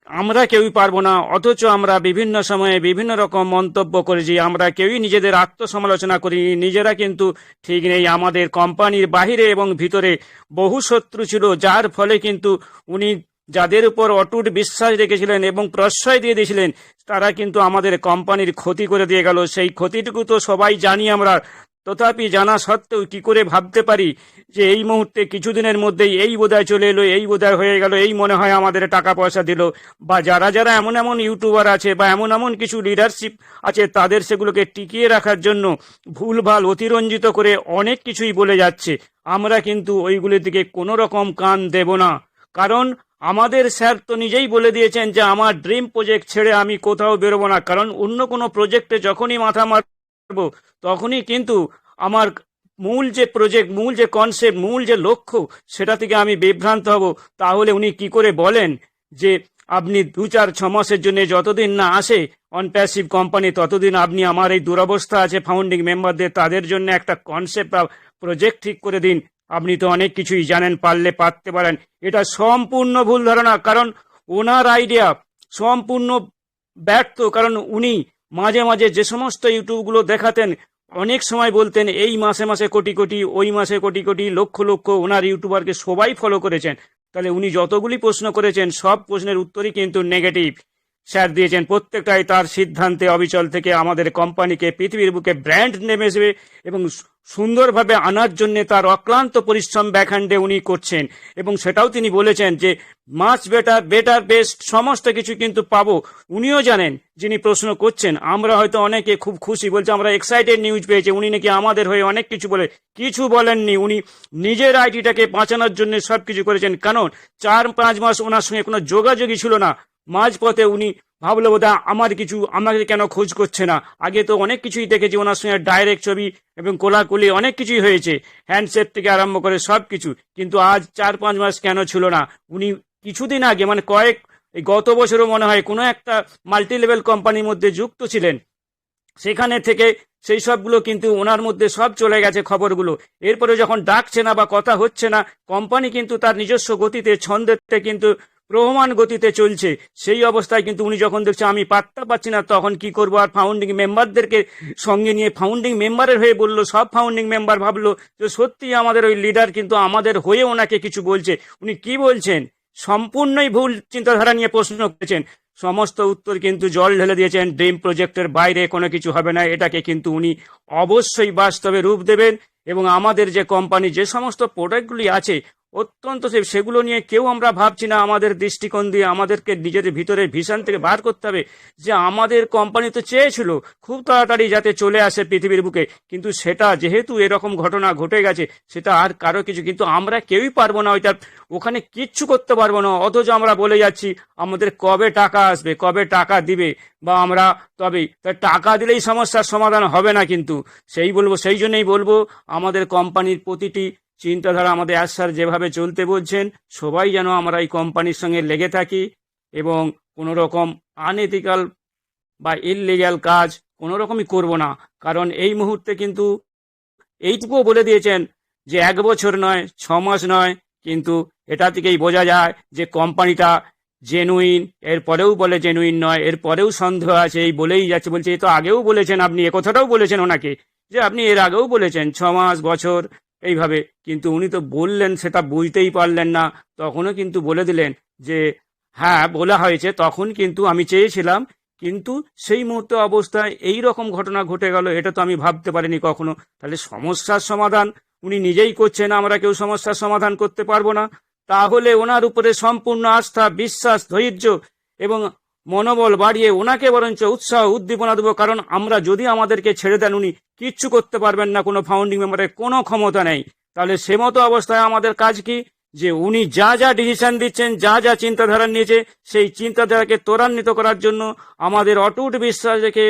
আমরা কেউই পারবো না। অথচ আমরা বিভিন্ন সময়ে বিভিন্ন রকম মন্তব্য করেছি, আমরা কেউই নিজেদের আত্মসমালোচনা করি, নিজেরা কিন্তু ঠিক নেই। আমাদের কোম্পানির বাহিরে এবং ভিতরে বহু শত্রু ছিল, যার ফলে কিন্তু উনি যাদের উপর অটুট বিশ্বাস রেখেছিলেন এবং প্রশ্রয় দিয়ে দিয়েছিলেন, তারা কিন্তু আমাদের কোম্পানির ক্ষতি করে দিয়ে গেল। সেই ক্ষতিটুকু তো সবাই জানি আমরা, তথাপি জানা সত্ত্বেও কি করে ভাবতে পারি যে এই মুহূর্তে কিছুদিনের মধ্যেই এই বোধহয় চলে এলো, এই বোধহয় হয়ে গেল, এই মনে হয় আমাদের টাকা পয়সা দিল। বা যারা যারা এমন এমন ইউটিউবার আছে বা এমন এমন কিছু লিডারশিপ আছে, তাদের সেগুলোকে টিকিয়ে রাখার জন্য ভুলভাল অতিরঞ্জিত করে অনেক কিছুই বলে যাচ্ছে। আমরা কিন্তু ওইগুলির দিকে কোনো রকম কান দেব না। কারণ আমাদের স্যার তো নিজেই বলে দিয়েছেন যে আমার ড্রিম প্রজেক্ট ছেড়ে আমি কোথাও বেরোবো না। কারণ অন্য কোনো প্রজেক্টে যখনই মাথা মারবো তখনই কিন্তু আমার মূল যে প্রজেক্ট, মূল যে কনসেপ্ট, মূল যে লক্ষ্য, সেটা থেকে আমি বিভ্রান্ত হব। তাহলে উনি কি করে বলেন যে আপনি 2-4-6 মাসের জন্য যতদিন না আসে অনপ্যাসিভ কোম্পানি, ততদিন আপনি আমার এই দুরবস্থা আছে ফাউন্ডিং মেম্বারদের, তাদের জন্য একটা কনসেপ্ট বা প্রজেক্ট ঠিক করে দিন। আপনি তো অনেক কিছুই জানেন, পারলে পারতে পারেন। এটা সম্পূর্ণ ভুল ধারণা। কারণ ওনার আইডিয়া সম্পূর্ণ ব্যর্থ। কারণ উনি মাঝে মাঝে যে সমস্ত ইউটিউবগুলো দেখাতেন, অনেক সময় বলতেন এই মাসে মাসে কোটি কোটি, ওই মাসে কোটি কোটি, লক্ষ লক্ষ ওনার ইউটিউবারকে সবাই ফলো করেছেন। তাহলে উনি যতগুলি প্রশ্ন করেছেন সব প্রশ্নের উত্তরই কিন্তু নেগেটিভ স্যার দিয়েছেন। প্রত্যেকটাই তার সিদ্ধান্তে অবিচল থেকে আমাদের কোম্পানিকে পৃথিবীর বুকে ব্র্যান্ড নেমে আসবে এবং সুন্দরভাবে আনার জন্য তার অক্লান্ত পরিশ্রম ব্যাকহ্যান্ডে উনি করছেন। এবং সেটাও তিনি বলেছেন যে মাচ বেটার, বেটার, বেস্ট সমস্ত কিছু কিন্তু পাবো। উনিও জানেন যিনি প্রশ্ন করছেন। আমরা হয়তো অনেকে খুব খুশি, বলছে আমরা এক্সাইটেড নিউজ পেয়েছি, উনি নাকি আমাদের হয়ে অনেক কিছু বলে। কিছু বলেননি, উনি নিজের আইডিটাকে বাঁচানোর জন্য সব কিছু করেছেন। কারণ 4-5 মাস ওনার সঙ্গে কোনো যোগাযোগই ছিল না। মাঝপথে উনি ভাবলো বোধহয় আমাকে কেন খোঁজ করছে না। আগে তো অনেক কিছুই দেখেছি ওনার সঙ্গে, ডাইরেক্ট ছবি এবং কোলাকুলি অনেক কিছুই হয়েছে, হ্যান্ডশেক থেকে আরম্ভ করে সব কিছু। কিন্তু আজ 4-5 মাস কেন ছিল না? উনি কিছুদিন আগে মানে এই গত বছরও মনে হয় কোনো একটা মাল্টি লেভেল কোম্পানির মধ্যে যুক্ত ছিলেন, সেখানে থেকে সেই সবগুলো কিন্তু ওনার মধ্যে সব চলে গেছে খবরগুলো। এরপরে যখন ডাকছে না বা কথা হচ্ছে না, কোম্পানি কিন্তু তার নিজস্ব গতিতে ছন্দেতে কিন্তু প্রবহমান গতিতে চলছে। সেই অবস্থায় কিন্তু উনি যখন দেখছে আমি পাত্তা পাচ্ছি না, তখন কি করবো? আর ফাউন্ডিং মেম্বারদেরকে সঙ্গে নিয়ে ফাউন্ডিং মেম্বারের হয়ে বললো, সব ফাউন্ডিং মেম্বার ভাবলো যে সত্যি আমাদের ওই লিডার কিন্তু আমাদের হয়ে ওনাকে কিছু বলছে। উনি কি বলছেন? সম্পূর্ণই ভুল চিন্তাধারা নিয়ে প্রশ্ন করেছেন। সমস্ত উত্তর কিন্তু জল ঢেলে দিয়েছেন। ড্রিম প্রজেক্টের বাইরে কোনো কিছু হবে না, এটাকে কিন্তু উনি অবশ্যই বাস্তবে রূপ দেবেন। এবং আমাদের যে কোম্পানি যে সমস্ত প্রোডাক্টগুলি আছে অত্যন্ত সেগুলো নিয়ে কেউ আমরা ভাবছি না। আমাদের দৃষ্টিকোণ দিয়ে আমাদেরকে নিজের ভিতরে ভিশন থেকে বার করতে হবে যে আমাদের কোম্পানি তো চেয়েছিল খুব তাড়াতাড়ি যাতে চলে আসে পৃথিবীর বুকে, কিন্তু সেটা যেহেতু এরকম ঘটনা ঘটে গেছে, সেটা আর কারো কিছু, কিন্তু আমরা কেউই পারবো না ওইটা, ওখানে কিচ্ছু করতে পারবো না। অথচ আমরা বলে যাচ্ছি আমাদের কবে টাকা আসবে, কবে টাকা দিবে, বা আমরা তবেই টাকা দিলেই সমস্যার সমাধান হবে না। কিন্তু সেই জন্যই বলবো আমাদের কোম্পানির প্রতিটি চিন্তাধারা আমাদের স্যার যেভাবে চলতে বলছেন, সবাই যেন আমরা এই কোম্পানির সঙ্গে লেগে থাকি এবং কোনো রকম আনএথিক্যাল বা ইললিগ্যাল কাজ কোনো রকমই করব না। কারণ এই মুহূর্তে কিন্তু এইটুকুও বলে দিয়েছেন যে 1 বছর নয়, 6 মাস নয়, কিন্তু এটা থেকেই বোঝা যায় যে কোম্পানিটা জেনুইন। এরপরেও বলে জেনুইন নয়, এরপরেও সন্দেহ আছে, এই বলেই যাচ্ছে। বলছে এই তো আগেও বলেছেন আপনি, এ কথাটাও বলেছেন ওনাকে, যে আপনি এর আগেও বলেছেন 6 মাস, বছর এইভাবে, কিন্তু উনি তো বললেন সেটা বুঝতেই পারলেন না। তখনও কিন্তু বলে দিলেন যে হ্যাঁ বলা হয়েছে, তখন কিন্তু আমি চেয়েছিলাম, কিন্তু সেই মুহূর্তে অবস্থায় এই রকম ঘটনা ঘটে গেল, এটা তো আমি ভাবতে পারিনি কখনো। তাহলে সমস্যার সমাধান উনি নিজেই করছেন, আমরা কেউ সমস্যার সমাধান করতে পারবো না। তাহলে ওনার উপরে সম্পূর্ণ আস্থা, বিশ্বাস, ধৈর্য এবং মনোবল বাড়িয়ে ওনাকে বরঞ্চ উৎসাহ উদ্দীপনা দেবো। কারণ আমরা যদি আমাদেরকে ছেড়ে দেন, উনি কিচ্ছু করতে পারবেন না, কোনো ফাউন্ডিং মেম্বারের কোনো ক্ষমতা নেই। তাহলে সে মতো অবস্থায় আমাদের কাজ কি? যে উনি যা যা ডিসিশন দিচ্ছেন, যা যা চিন্তাধারা নিয়েছে, সেই চিন্তাধারাকে ত্বরান্বিত করার জন্য আমাদের অটুট বিশ্বাস রেখে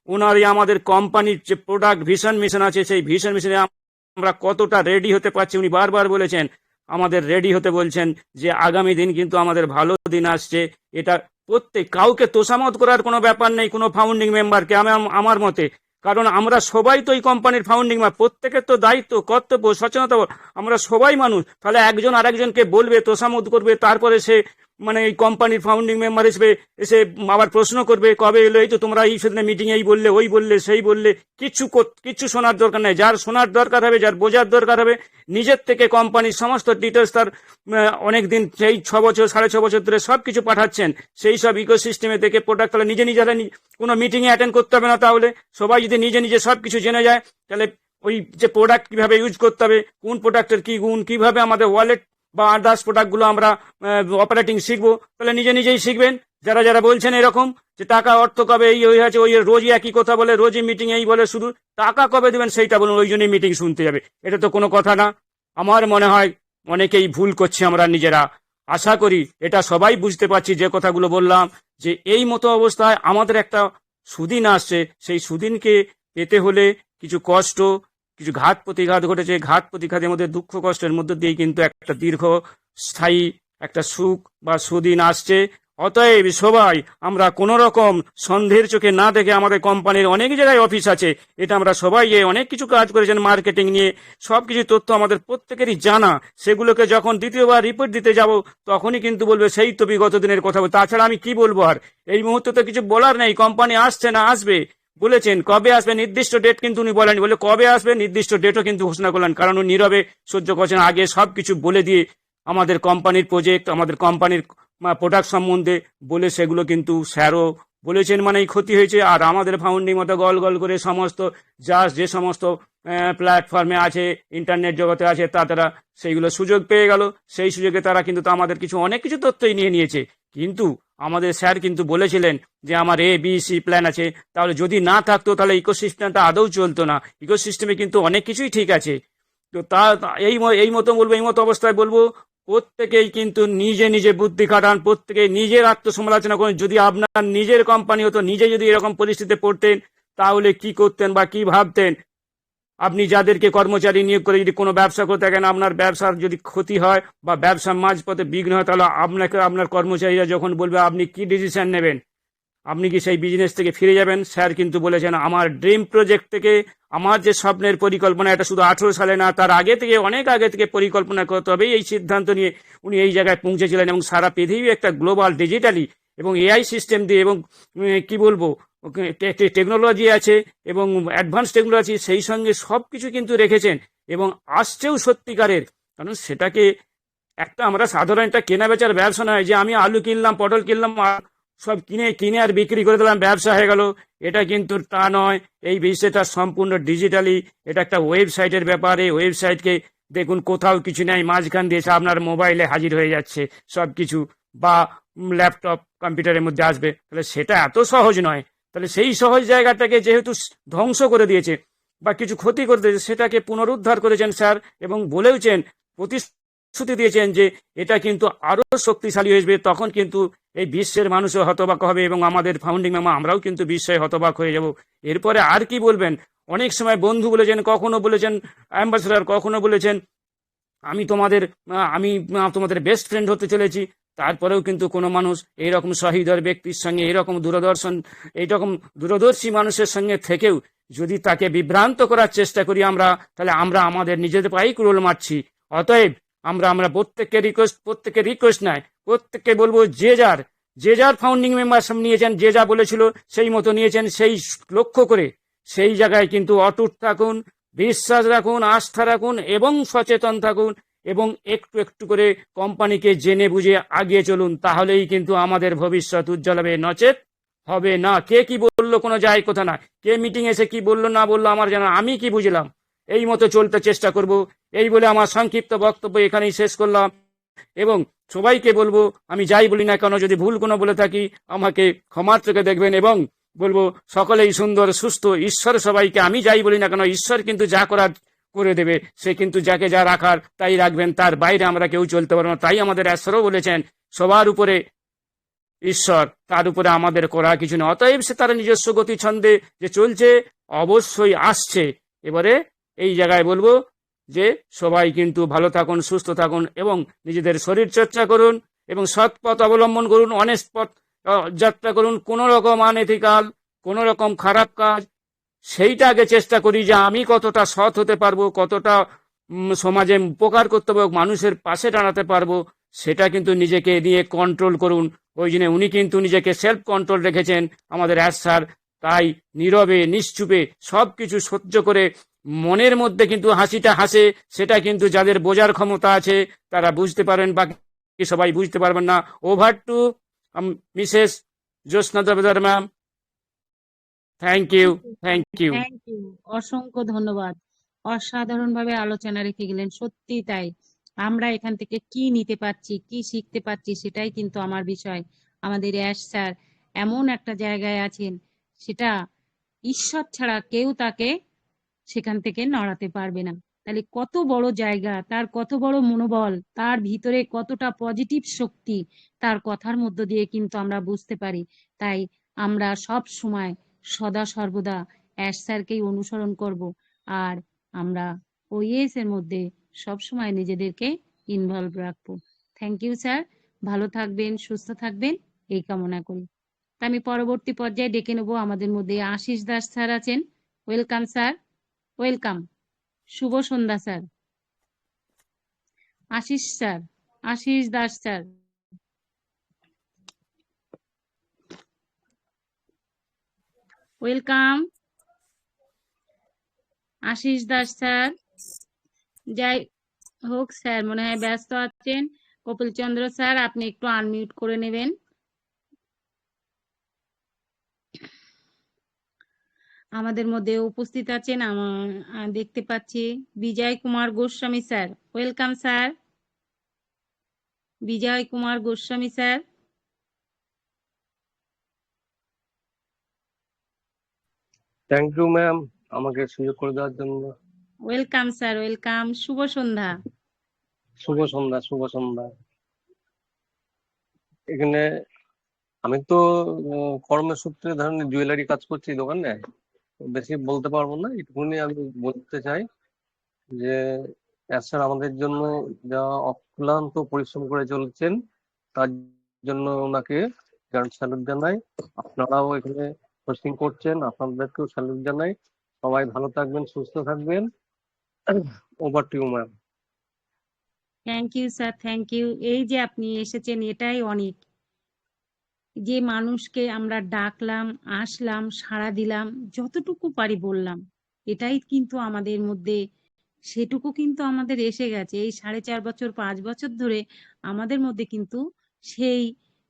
ওনারই আমাদের কোম্পানির যে প্রোডাক্ট ভিশন মিশন আছে, সেই ভিশন মিশনে আমরা কতটা রেডি হতে পারছি। উনি বারবার বলেছেন আমাদের রেডি হতে বলছেন, যে আগামী দিন কিন্তু আমাদের ভালো দিন আসছে। এটা প্রত্যেক কাউকে তোষামত করার কোনো ব্যাপার নেই কোনো ফাউন্ডিং মেম্বারকে আমার মতে। কারণ আমরা সবাই তো এই কোম্পানির ফাউন্ডিং মেম্বার, প্রত্যেকের তো দায়িত্ব, কর্তব্য, সচেতনতা, আমরা সবাই মানুষ। তাহলে একজন আরেকজনকে বলবে, তোষামত করবে, তারপরে সে মানে এই কোম্পানির ফাউন্ডিং মেম্বার হিসেবে এসে আবার প্রশ্ন করবে কবে এলো, এই তো তোমরা এই সেদিনে মিটিং এই বললে, ওই বললে, সেই বললে। কিচ্ছু শোনার দরকার নেই। যার শোনার দরকার হবে, যার বোঝার দরকার হবে, নিজের থেকে কোম্পানির সমস্ত ডিটেলস তার অনেক দিন, সেই 6 বছর 6.5 বছর ধরে সব কিছু পাঠাচ্ছেন, সেই সব ইকোসিস্টেমে থেকে প্রোডাক্ট, তাহলে নিজে কোনো মিটিংয়ে অ্যাটেন্ড করতে হবে না। তাহলে সবাই যদি নিজে সব কিছু জেনে যায়, তাহলে ওই যে প্রোডাক্ট কিভাবে ইউজ করতে হবে, কোন প্রোডাক্টের কি গুণ, কিভাবে আমাদের ওয়ালেট বা আদার্স প্রোডাক্টগুলো আমরা অপারেটিং শিখবো, তাহলে নিজেই শিখবেন। যারা বলছেন এরকম যে টাকা অর্থ কবে এই আছে, ওই রোজই একই কথা বলে, রোজই মিটিং এই বলে, শুধু টাকা কবে দেবেন সেইটা বলুন, ওই জন্যই মিটিং শুনতে যাবে, এটা তো কোনো কথা না। আমার মনে হয় অনেকেই ভুল করছি আমরা নিজেরা। আশা করি এটা সবাই বুঝতে পারছি যে কথাগুলো বললাম, যে এই মতো অবস্থায় আমাদের একটা সুদিন আসছে। সেই সুদিনকে পেতে হলে কিছু কষ্ট, কিছু ঘাত প্রতিঘাত ঘটেছে, ঘাত প্রতিঘাতের মধ্যে দুঃখ কষ্টের মধ্যে দিয়ে কিন্তু একটা দীর্ঘ স্থায়ী একটা সুখ বা সুদিন আসছে। অতএব সবাই আমরা কোনো রকম সন্দেহের চোখে না দেখে, আমাদের কোম্পানির অনেক জায়গায় অফিস আছে, এটা আমরা সবাই অনেক কিছু কাজ করেছেন মার্কেটিং নিয়ে, সবকিছু তথ্য আমাদের প্রত্যেকেরই জানা। সেগুলোকে যখন দ্বিতীয়বার রিপোর্ট দিতে যাব, তখনই কিন্তু বলবে সেই তো বিগত দিনের কথা। তাছাড়া আমি কি বলবো? আর এই মুহূর্তে তো কিছু বলার নেই। কোম্পানি আসছে না, আসবে বলেছেন, কবে আসবে নির্দিষ্ট ডেট কিন্তু উনি বলেন, বলে কবে আসবে নির্দিষ্ট ডেটও কিন্তু ঘোষণা করলেন। কারণ উনি নীরবে সহ্য করছেন, আগে সবকিছু বলে দিয়ে আমাদের কোম্পানির প্রজেক্ট, আমাদের কোম্পানির প্রোডাক্ট সম্বন্ধে বলে, সেগুলো কিন্তু স্যারও বলেছেন, মানেই ক্ষতি হয়েছে। আর আমাদের ফাউন্ডিং মতো গল করে সমস্ত যে সমস্ত প্ল্যাটফর্মে আছে, ইন্টারনেট জগতে আছে, তারা সেইগুলো সুযোগ পেয়ে গেল। সেই সুযোগে তারা কিন্তু অনেক কিছু তথ্যই নিয়েছে। কিন্তু আমাদের স্যার কিন্তু বলেছিলেন যে আমার ABC প্ল্যান আছে। তাহলে যদি না থাকতো, তাহলে ইকোসিস্টেমটা আদৌ চলতো না। ইকোসিস্টেমে কিন্তু অনেক কিছুই ঠিক আছে। তো এই মতো বলবো, এই মতো অবস্থায় বলবো, প্রত্যেকেই কিন্তু নিজে নিজে বুদ্ধি খাটান, প্রত্যেকে নিজের আত্মসমালোচনা করুন। যদি আপনার নিজের কোম্পানি হতো, নিজে যদি এরকম পরিস্থিতিতে পড়তেন, তাহলে কি করতেন বা কি ভাবতেন? আপনি যাদেরকে কর্মচারী নিয়োগ করে যদি কোনো ব্যবসা করতে থাকেন, আপনার ব্যবসার যদি ক্ষতি হয় বা ব্যবসার মাঝপথে বিঘ্ন হয়, তাহলে আপনাকে আপনার কর্মচারীরা যখন বলবে, আপনি কি ডিসিশন নেবেন? আপনি কি সেই বিজনেস থেকে ফিরে যাবেন? স্যার কিন্তু বলেছেন, আমার ড্রিম প্রজেক্ট থেকে, আমার যে স্বপ্নের পরিকল্পনা, এটা শুধু 18 সালে না, তার আগে থেকে, অনেক আগে থেকে পরিকল্পনা করতে হবে। এই সিদ্ধান্ত নিয়ে উনি এই জায়গায় পৌঁছেছিলেন এবং সারা পৃথিবী একটা গ্লোবাল ডিজিটালি এবং এআই সিস্টেম দিয়ে এবং কি বলবো, টেকনোলজি আছে এবং অ্যাডভান্স টেকনোলজি, সেই সঙ্গে সব কিছু কিন্তু রেখেছেন এবং আসছেও সত্যিকারের। কারণ সেটাকে একটা আমরা সাধারণ একটা কেনা বেচার ব্যবসা নয় যে আমি আলু কিনলাম, পটল কিনলাম, সব কিনে কিনে আর বিক্রি করে দিলাম, ব্যবসা হয়ে গেল। এটা কিন্তু তা নয়। এই বিষয়টা সম্পূর্ণ ডিজিটালি, এটা একটা ওয়েবসাইটের ব্যাপার। এই ওয়েবসাইটকে দেখুন, কোথাও কিছু নেই, মাঝখান দিয়ে এসে আপনার মোবাইলে হাজির হয়ে যাচ্ছে সব কিছু, বা ল্যাপটপ কম্পিউটারের মধ্যে আসবে। তাহলে সেটা এত সহজ নয়। তাহলে সেই সহজ জায়গাটাকে যেহেতু ধ্বংস করে দিয়েছে বা কিছু ক্ষতি করে দিয়েছে, সেটাকে পুনরুদ্ধার করেছেন স্যার এবং বলেওছেন, প্রতিশ্রুতি দিয়েছেন যে এটা কিন্তু আরো শক্তিশালী হয়ে, তখন কিন্তু এই বিশ্বের মানুষও হতবাক হবে এবং আমাদের ফাউন্ডিং মেম্বার আমরাও কিন্তু বিস্ময়ে হতবাক হয়ে যাব। এরপরে আর কি বলবেন? অনেক সময় বন্ধু বলেছেন, কখনো বলেছেন অ্যাম্বাসেডর, কখনো বলেছেন আমি তোমাদের বেস্ট ফ্রেন্ড হতে চলেছি। তারপরেও কিন্তু কোনো মানুষ এইরকম সহৃদয় ব্যক্তির সঙ্গে, এইরকম দূরদর্শী মানুষের সঙ্গে থেকেও যদি তাকে বিভ্রান্ত করার চেষ্টা করি আমরা, তাহলে আমরা আমাদের নিজেদের পায়েই কুড়োল মারছি। অতএব আমরা প্রত্যেককে রিকোয়েস্ট নাই, প্রত্যেককে বলবো, যে যার ফাউন্ডিং মেম্বারশিপ নিয়েছেন, যে যা বলেছিল সেই মতো নিয়েছেন, সেই লক্ষ্য করে সেই জায়গায় কিন্তু অটুট থাকুন, বিশ্বাস রাখুন, আস্থা রাখুন এবং সচেতন থাকুন এবং একটু একটু করে কোম্পানিকে জেনে বুঝে আগিয়ে চলুন। তাহলেই কিন্তু আমাদের ভবিষ্যৎ উজ্জ্বল হবে, নচেত হবে না। কে কি বললো কোনো যায় কথা না, কে মিটিং এসে কি বললো না বললো আমার জানা, আমি কি বুঝলাম, এই মতো চলতে চেষ্টা করব। এই বলে আমার সংক্ষিপ্ত বক্তব্য এখানেই শেষ করলাম এবং সবাইকে বলবো, আমি যাই বলি না কেন, যদি ভুল কোনো বলে থাকি আমাকে ক্ষমার চোখে দেখবেন এবং বলবো সকলেই সুন্দর সুস্থ। ঈশ্বর সবাইকে, আমি যাই বলি না কেন, ঈশ্বর কিন্তু যা করার করে দেবে। সে কিন্তু যাকে যা রাখার তাই রাখবেন, তার বাইরে আমরা কেউ চলতে পারবো না। তাই আমাদের ঈশ্বরও বলেছেন, সবার উপরে ঈশ্বর, তার উপরে আমাদের করা কিছু না। অতএব সে তার নিজস্ব গতি ছন্দে যে চলছে, অবশ্যই আসছে। এবারে এই জায়গায় বলবো যে সবাই কিন্তু ভালো থাকুন, সুস্থ থাকুন এবং নিজেদের শরীর চর্চা করুন এবং সৎ পথ অবলম্বন করুন, অনেস্ট পথ যাত্রা করুন। কোনো রকম আনএথিক্যাল, কোনো রকম খারাপ কাজ, সেইটা আগে চেষ্টা করি যে আমি কতটা সৎ হতে পারবো, কতটা সমাজে উপকার করতে পারবো, মানুষের পাশে দাঁড়াতে পারবো, সেটা কিন্তু নিজেকে নিয়ে কন্ট্রোল করুন। ওই জন্য উনি কিন্তু নিজেকে সেলফ কন্ট্রোল রেখেছেন আমাদের স্যার। তাই নীরবে নিশ্চুপে সব কিছু সহ্য করে মনের মধ্যে কিন্তু হাসিটা হাসে, সেটা কিন্তু যাদের বোঝার ক্ষমতা আছে তারা বুঝতে পারেন, বাকি সবাই বুঝতে পারবেন না। Over to Mrs Jyotsna Dabedar ma'am. Thank you, thank you. Thank you, অসংখ্য ধন্যবাদ। অসাধারণভাবে আলোচনা রেখে গেলেন, সত্যি তাই। আমরা এখান থেকে কি নিতে পারছি, কি শিখতে পারছি, সেটাই কিন্তু আমার বিষয়। আমাদের অ্যাশ স্যার এমন একটা জায়গায় আছেন, সেটা ঈশ্বর ছাড়া কেউ তাকে সেখান থেকে নড়াতে পারবে না। তাহলে কত বড় জায়গা, তার কত বড় মনোবল, তার ভিতরে কতটা পজিটিভ শক্তি, তার কথার মধ্য দিয়ে কিন্তু আমরা বুঝতে পারি। তাই আমরা সব সময় সদা সর্বদা অ্যাশ স্যারকেই অনুসরণ করব আর আমরা ওইএস এর মধ্যে সব সময় নিজেদেরকে ইনভলভ রাখবো। থ্যাংক ইউ স্যার, ভালো থাকবেন, সুস্থ থাকবেন, এই কামনা করি। তা আমি পরবর্তী পর্যায়ে ডেকে নেবো, আমাদের মধ্যে আশিস দাস স্যার আছেন। Welcome sir, welcome. শুভ সন্ধ্যা sir. Ashis sir, Ashis Das sir. Welcome Ashis Das sir. যাই হোক স্যার, মনে হয় ব্যস্ত আছেন। কপিল চন্দ্র স্যার, আপনি একটু আনমিউট করে নেবেন। আমাদের মধ্যে উপস্থিত আছেন, দেখতে পাচ্ছি Bijoy Kumar Goswami sir. Welcome sir, Bijoy Kumar Goswami sir. Thank you ma'am, আমাকে সুযোগ করে দেওয়ার জন্য। Welcome sir, welcome. শুভ সন্ধ্যা। শুভ সন্ধ্যা, শুভ সন্ধ্যা। এখানে আমি তো কর্মসূত্রে ধরেন জুয়েলারি কাজ করছি দোকানে, তো বেশি বলতে পারবো না, এটুকুনি আমি বলতে চাই যে স্যার আমাদের জন্য যা অক্লান্ত পরিশ্রম করে চলছেন তার জন্য ওনাকে স্যালুট জানাই। আপনারাও এখানে হোস্টিং করছেন, আপনাদেরকেও স্যালুট জানাই। সবাই ভালো থাকবেন, সুস্থ থাকবেন। Over to you ma'am. Thank you sir, thank you. এই যে আপনি এসেছেন এটাই অনেক। যে মানুষকে আমরা ডাকলাম, আসলাম, সাড়া দিলাম, যতটুকু পারি বললাম, এটাই কিন্তু আমাদের মধ্যে, সেটুকু কিন্তু আমাদের এসে গেছে। এই 4.5 বছর 5 বছর ধরে আমাদের মধ্যে কিন্তু সেই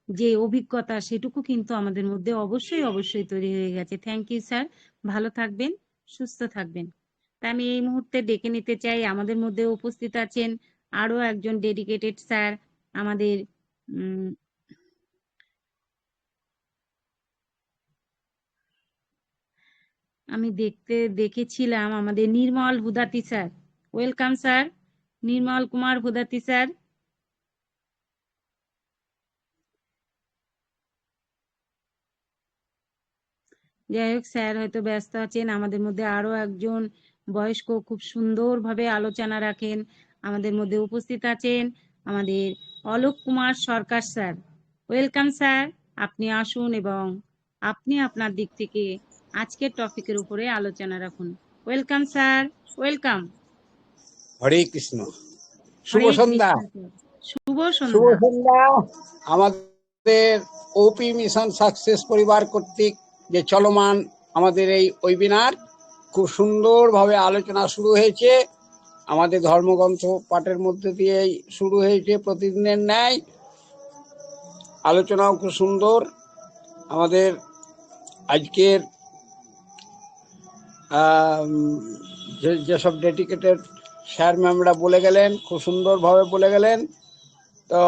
যে অভিজ্ঞতা সেটুকু কিন্তু আমাদের মধ্যে অবশ্যই অবশ্যই তৈরি হয়ে গেছে। থ্যাংক ইউ স্যার, ভালো থাকবেন, সুস্থ থাকবেন। তা আমি এই মুহূর্তে ডেকে নিতে চাই, আমাদের মধ্যে উপস্থিত আছেন আরো একজন ডেডিকেটেড স্যার, আমাদের আমি দেখেছিলাম আমাদের নির্মল হুদাতি স্যার। ওয়েলকাম স্যার, নির্মল কুমার হুদাতি স্যার। যাই হোক, স্যার হয়তো ব্যস্ত আছেন। আমাদের মধ্যে আরো একজন বয়স্ক খুব সুন্দরভাবে আলোচনা রাখেন, আমাদের মধ্যে উপস্থিত আছেন আমাদের অলোক কুমার সরকার স্যার। ওয়েলকাম স্যার, আপনি আসুন এবং আপনি আপনার দিক থেকে আজকের টপিকের উপরে আলোচনা রাখুন। Welcome sir, welcome. Hare Krishna. শুভ হরে সন্ধ্যা। কৃষ্ণ স্যার, শুভ শুভ সন্ধ্যা। সন্ধ্যা। আমাদের ওপি মিশন সাকসেস পরিবার কর্তৃক যে চলমান আমাদের এই ওয়েবিনার খুব সুন্দরভাবে আলোচনা শুরু হয়েছে। আমাদের ধর্মগ্রন্থ পাঠের মধ্যে দিয়েই শুরু হয়েছে প্রতিদিনের ন্যায়। আলোচনাও খুব সুন্দর। আমাদের আজকের যেসব ডেডিকেটেড স্যার ম্যামরা বলে গেলেন, খুব সুন্দরভাবে বলে গেলেন। তো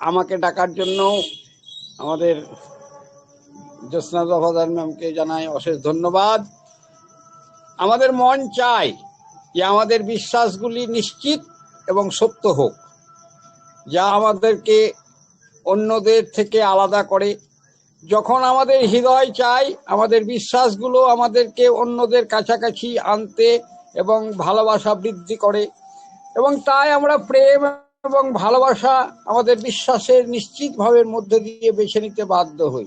আমাকে ডাকার জন্য আমাদের জ্যোৎস্না দফাদার ম্যামকে জানাই অশেষ ধন্যবাদ। আমাদের মন চায় যে আমাদের বিশ্বাসগুলি নিশ্চিত এবং সত্য হোক, যা আমাদেরকে অন্যদের থেকে আলাদা করে। যখন আমাদের হৃদয় চায় আমাদের বিশ্বাসগুলো আমাদেরকে অন্যদের কাছাকাছি আনতে এবং ভালোবাসা বৃদ্ধি করে, এবং তাই আমরা প্রেম এবং ভালোবাসা আমাদের বিশ্বাসের নিশ্চিতভাবের মধ্যে দিয়ে বেছে নিতে বাধ্য হই।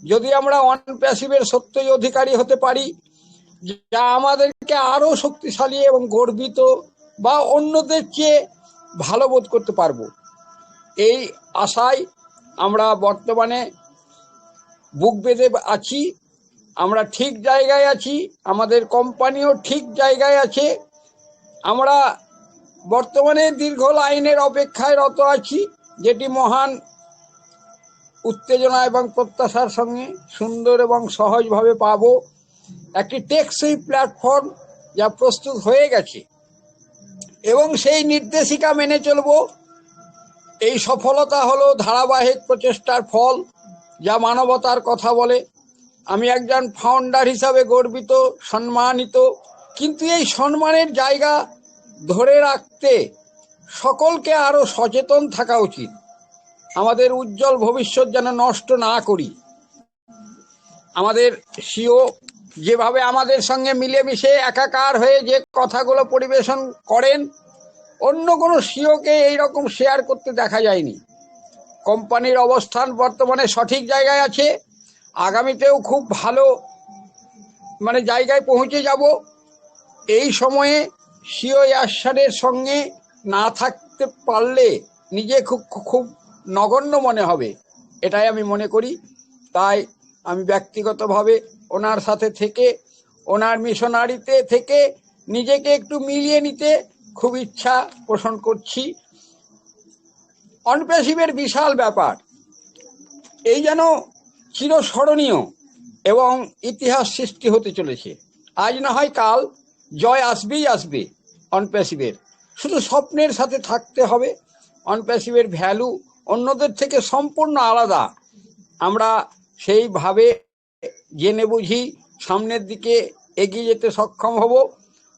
যদি আমরা অনপ্যাসিভের সত্যই অধিকারী হতে পারি, যা আমাদেরকে আরো শক্তিশালী এবং গর্বিত বা অন্যদের চেয়ে ভালো বোধ করতে পারবো। এই আশায় আমরা বর্তমানে বুক বেঁধে আছি। আমরা ঠিক জায়গায় আছি, আমাদের কোম্পানিও ঠিক জায়গায় আছে। আমরা বর্তমানে দীর্ঘ লাইনের অপেক্ষায় রত আছি, যেটি মহান উত্তেজনা এবং প্রত্যাশার সঙ্গে সুন্দর এবং সহজভাবে পাব। একটি টেকসই প্ল্যাটফর্ম যা প্রস্তুত হয়ে গেছে এবং সেই নির্দেশিকা মেনে চলব। এই সফলতা হলো ধারাবাহিক প্রচেষ্টার ফল, যা মানবতার কথা বলে। আমি একজন ফাউন্ডার হিসাবে গর্বিত, সম্মানিত, কিন্তু এই সম্মানের জায়গা ধরে রাখতে সকলকে আরো সচেতন থাকা উচিত। আমাদের উজ্জ্বল ভবিষ্যৎ যেন নষ্ট না করি। আমাদের সিও যেভাবে আমাদের সঙ্গে মিলেমিশে একাকার হয়ে যে কথাগুলো পরিবেশন করেন, অন্য কোনো সিওকে এইরকম শেয়ার করতে দেখা যায়নি। কোম্পানির অবস্থান বর্তমানে সঠিক জায়গায় আছে, আগামীতেও খুব ভালো জায়গায় পৌঁছে যাব। এই সময়ে সিও ইয়াসারের সঙ্গে না থাকতে পারলে নিজে খুব নগণ্য মনে হবে, এটাই আমি মনে করি। তাই আমি ব্যক্তিগতভাবে ওনার সাথে থেকে, ওনার মিশনারিতে থেকে নিজেকে একটু মিলিয়ে নিতে খুব ইচ্ছা পোষণ করছি। অনপ্যাসিভের বিশাল ব্যাপার, এই যেন চিরস্মরণীয় এবং ইতিহাস সৃষ্টি হতে চলেছে। আজ না হয় কাল জয় আসবেই আসবে অনপ্যাসিভের। শুধু স্বপ্নের সাথে থাকতে হবে। অনপ্যাসিভের ভ্যালু অন্যদের থেকে সম্পূর্ণ আলাদা। আমরা সেইভাবে জেনে বুঝি সামনের দিকে এগিয়ে যেতে সক্ষম হব।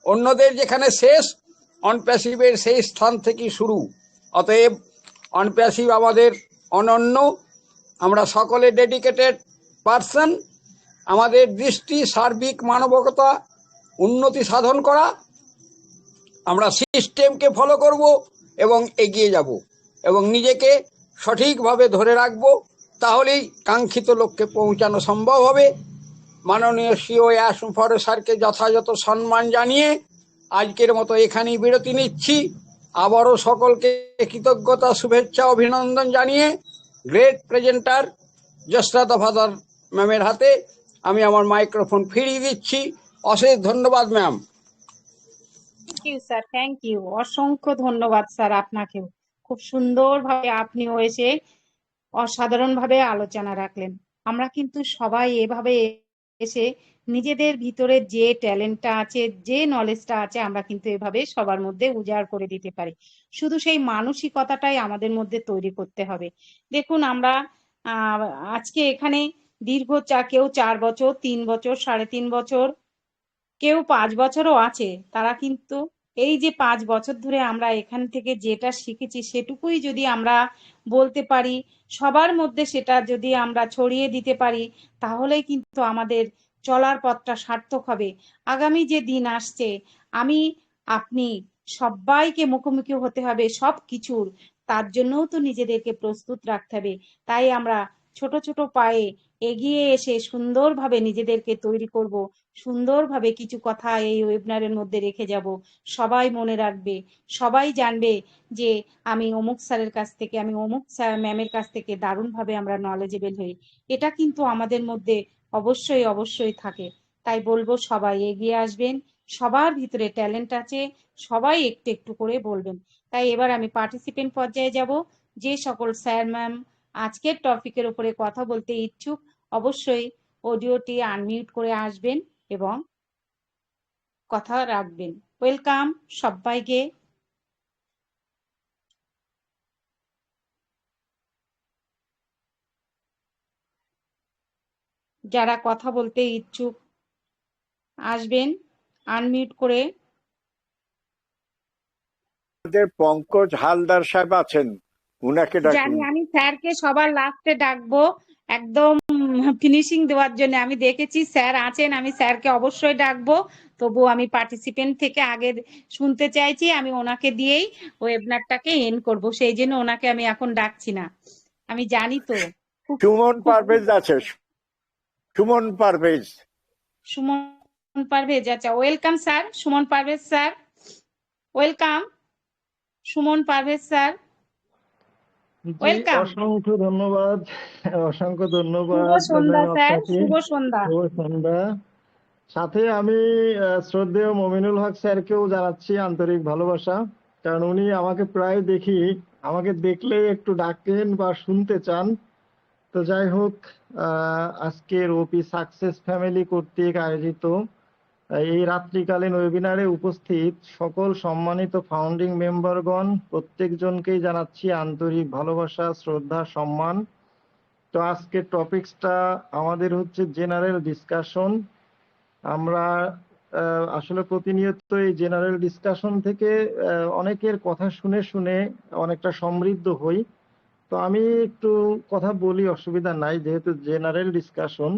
অন্যদের যেখানে শেষ, অনপ্যাসিভের সেই স্থান থেকেই শুরু। অতএব অনপ্যাসিভ আমাদের অনন্য, আমরা সকলে ডেডিকেটেড পার্সন। আমাদের দৃষ্টি সার্বিক মানবিকতা উন্নতি সাধন করা, আমরা সিস্টেমকে ফলো করব এবং এগিয়ে যাব এবং নিজেকে সঠিকভাবে ধরে রাখব, তাহলেই কাঙ্ক্ষিত লক্ষ্যে পৌঁছানো সম্ভব হবে। মাননীয় সিও স্যারকে যথাযথ সম্মান জানিয়ে আজকের মতো এখানেই বিরতি নিচ্ছি। আবারও সকলকে কৃতজ্ঞতা, শুভেচ্ছা, অভিনন্দন জানিয়ে গ্রেট প্রেজেন্টার জ্যোৎস্না দফাদার ম্যামের হাতে আমি আমার মাইক্রোফোন ফিরিয়ে দিচ্ছি। অশেষ ধন্যবাদ ma'am. Thank you sir, thank you, অসংখ্য ধন্যবাদ স্যার আপনাকেও। খুব সুন্দরভাবে আপনিও এসে অসাধারণভাবে আলোচনা রাখলেন। আমরা কিন্তু সবাই এভাবে এসে নিজেদের ভিতরে যে ট্যালেন্টটা আছে, যে নলেজটা আছে, আমরা কিন্তু এভাবে সবার মধ্যে উজাড় করে দিতে পারি। শুধু সেই মানসিকতাটাই আমাদের মধ্যে তৈরি করতে হবে। দেখুন, আমরা আজকে এখানে দীর্ঘ কেউ 4 বছর, 3 বছর, 3.5 বছর, কেউ 5 বছরও আছে। তারা কিন্তু এই যে 5 বছর ধরে আমরা এখান থেকে যেটা শিখেছি সেটুকুই যদি আমরা বলতে পারি, সবার মধ্যে সেটা যদি আমরা ছড়িয়ে দিতে পারি, তাহলেই কিন্তু আমাদের চলার পথটা সার্থক হবে। আগামী যে দিন আসছে, আমি আপনি সবাইকে মুখোমুখি হতে হবে সব কিছুর, তার জন্যও তো নিজেদেরকে প্রস্তুত রাখতে হবে। তাই আমরা ছোট ছোট পায়ে এগিয়ে এসে সুন্দরভাবে নিজেদেরকে তৈরি করব, সুন্দরভাবে কিছু কথা এই ওয়েবিনারের মধ্যে রেখে যাব। সবাই মনে রাখবে, সবাই জানবে যে আমি অমুক স্যারের কাছ থেকে, আমি অমুক স্যার ম্যামের কাছ থেকে দারুণভাবে আমরা নলেজেবল হই। এটা কিন্তু আমাদের মধ্যে অবশ্যই অবশ্যই থাকে। তাই বলবো সবাই এগিয়ে আসবেন, সবার ভিতরে ট্যালেন্ট আছে, সবাই একটু একটু করে বলবেন। তাই এবার আমি পার্টিসিপেন্ট পর্যায়ে যাব। যে সকল স্যার ম্যাম আজকের টপিকের উপরে কথা বলতে ইচ্ছুক, অবশ্যই অডিওটি আনমিউট করে আসবেন এবং কথা রাখবেন। ওয়েলকাম সবাইকে। যারা কথা বলতে ইচ্ছুক আসবেন আনমিউট করে। আমাদের পঙ্কজ হালদার সাহেব আছেন, উনাকে জানি, ডাকুন। আমি স্যারকে সবার লাস্টে ডাকবো একদম ফিনিশিং দেওয়ার জন্য। আমি দেখেছি স্যার আছেন, আমি স্যারকে অবশ্যই ডাকবো। তবু আমি পার্টিসিপেন্ট থেকে আগে শুনতে চাইছি, আমি ওনাকে দিয়েই ওয়েবিনারটাকে এন্ড করব, সেই জন্য ওনাকে আমি এখন ডাকছি না। আমি জানি তো সুমন পারভেজ আছে, সুমন পারভেজ। সুমন পারভেজ, আচ্ছা welcome sir, Suman Parvez sir, welcome Suman Parvez sir, welcome. অসংখ্য ধন্যবাদ, অসংখ্য শুভ ধন্যবাদ সন্ধ্যা ম্যাম স্যার, আপনাকে। শুভ সন্ধ্যা। শুভ সন্ধ্যা। সাথে আমি শ্রদ্ধেয় মমিনুল হক স্যারকেও জানাচ্ছি আন্তরিক ভালোবাসা, কারণ উনি আমাকে প্রায় দেখি, আমাকে দেখলে একটু ডাকেন বা শুনতে চান। তো যাই হোক, আজকের ওপি সাকসেস ফ্যামিলি কর্তৃক আয়োজিত এই রাত্রিকালীন ওয়েবিনারে উপস্থিত সকল সম্মানিত ফাউন্ডিং মেম্বারগণ প্রত্যেকজনকেই জানাচ্ছি আন্তরিক ভালোবাসা, শ্রদ্ধা, সম্মান। তো আজকের টপিকসটা আমাদের হচ্ছে জেনারেল ডিসকাশন। আমরা আসলে প্রতিনিয়ত এই জেনারেল ডিসকাশন থেকে অনেকের কথা শুনে শুনে অনেকটা সমৃদ্ধ হই। তো আমি একটু কথা বলি, অসুবিধা নাই, যেহেতু জেনারেল ডিসকাশন।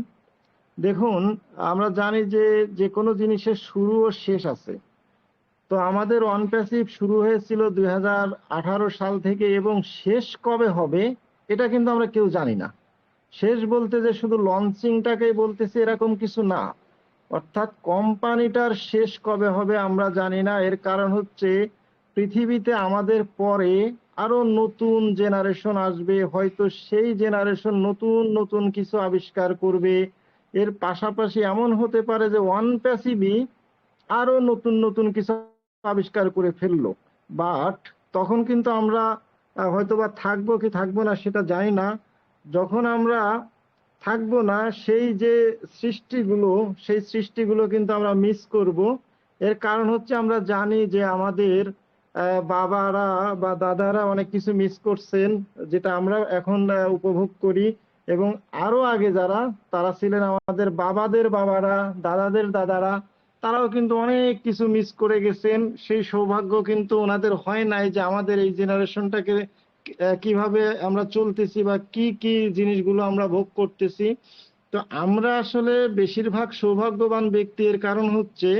দেখুন, আমরা জানি যে যে কোনো জিনিসের শুরু ও শেষ আছে। তো আমাদের অনপ্যাসিভ শুরু হয়েছিল 2018 সাল থেকে, এবং শেষ কবে হবে এটা কিন্তু আমরা কেউ জানি না। শেষ বলতে যে শুধু লঞ্চিংটাকেই বলতেছি এরকম কিছু না, অর্থাৎ কোম্পানিটার শেষ কবে হবে আমরা জানি না। এর কারণ হচ্ছে পৃথিবীতে আমাদের পরে আরো নতুন জেনারেশন আসবে, হয়তো সেই জেনারেশন নতুন নতুন কিছু আবিষ্কার করবে। এর পাশাপাশি এমন হতে পারে যে অনপ্যাসিভই আরো নতুন নতুন কিছু আবিষ্কার করে ফেললো। বাট তখন কিন্তু আমরা হয়তোবা থাকবো কি থাকবো না সেটা জানি না। যখন আমরা থাকবো না, সেই যে সৃষ্টিগুলো, সেই সৃষ্টিগুলো কিন্তু আমরা মিস করব। এর কারণ হচ্ছে আমরা জানি যে আমাদের বাবারা বা দাদারা অনেক কিছু মিস করছেন, যেটা আমরা এখন উপভোগ করি। এবং আরো আগে যারা তারা ছিলেন আমাদের বাবাদের বাবারা, দাদাদের দাদারা, তারাও কিন্তু অনেক কিছু মিস করে গেছেন। সেই সৌভাগ্য কিন্তু ওনাদের হয় নাই যে আমাদের এই জেনারেশনটাকে কিভাবে আমরা চলতেছি বা কি কি জিনিসগুলো আমরা ভোগ করতেছি। তো আমরা আসলে বেশিরভাগ সৌভাগ্যবান ব্যক্তি, এর কারণ হচ্ছে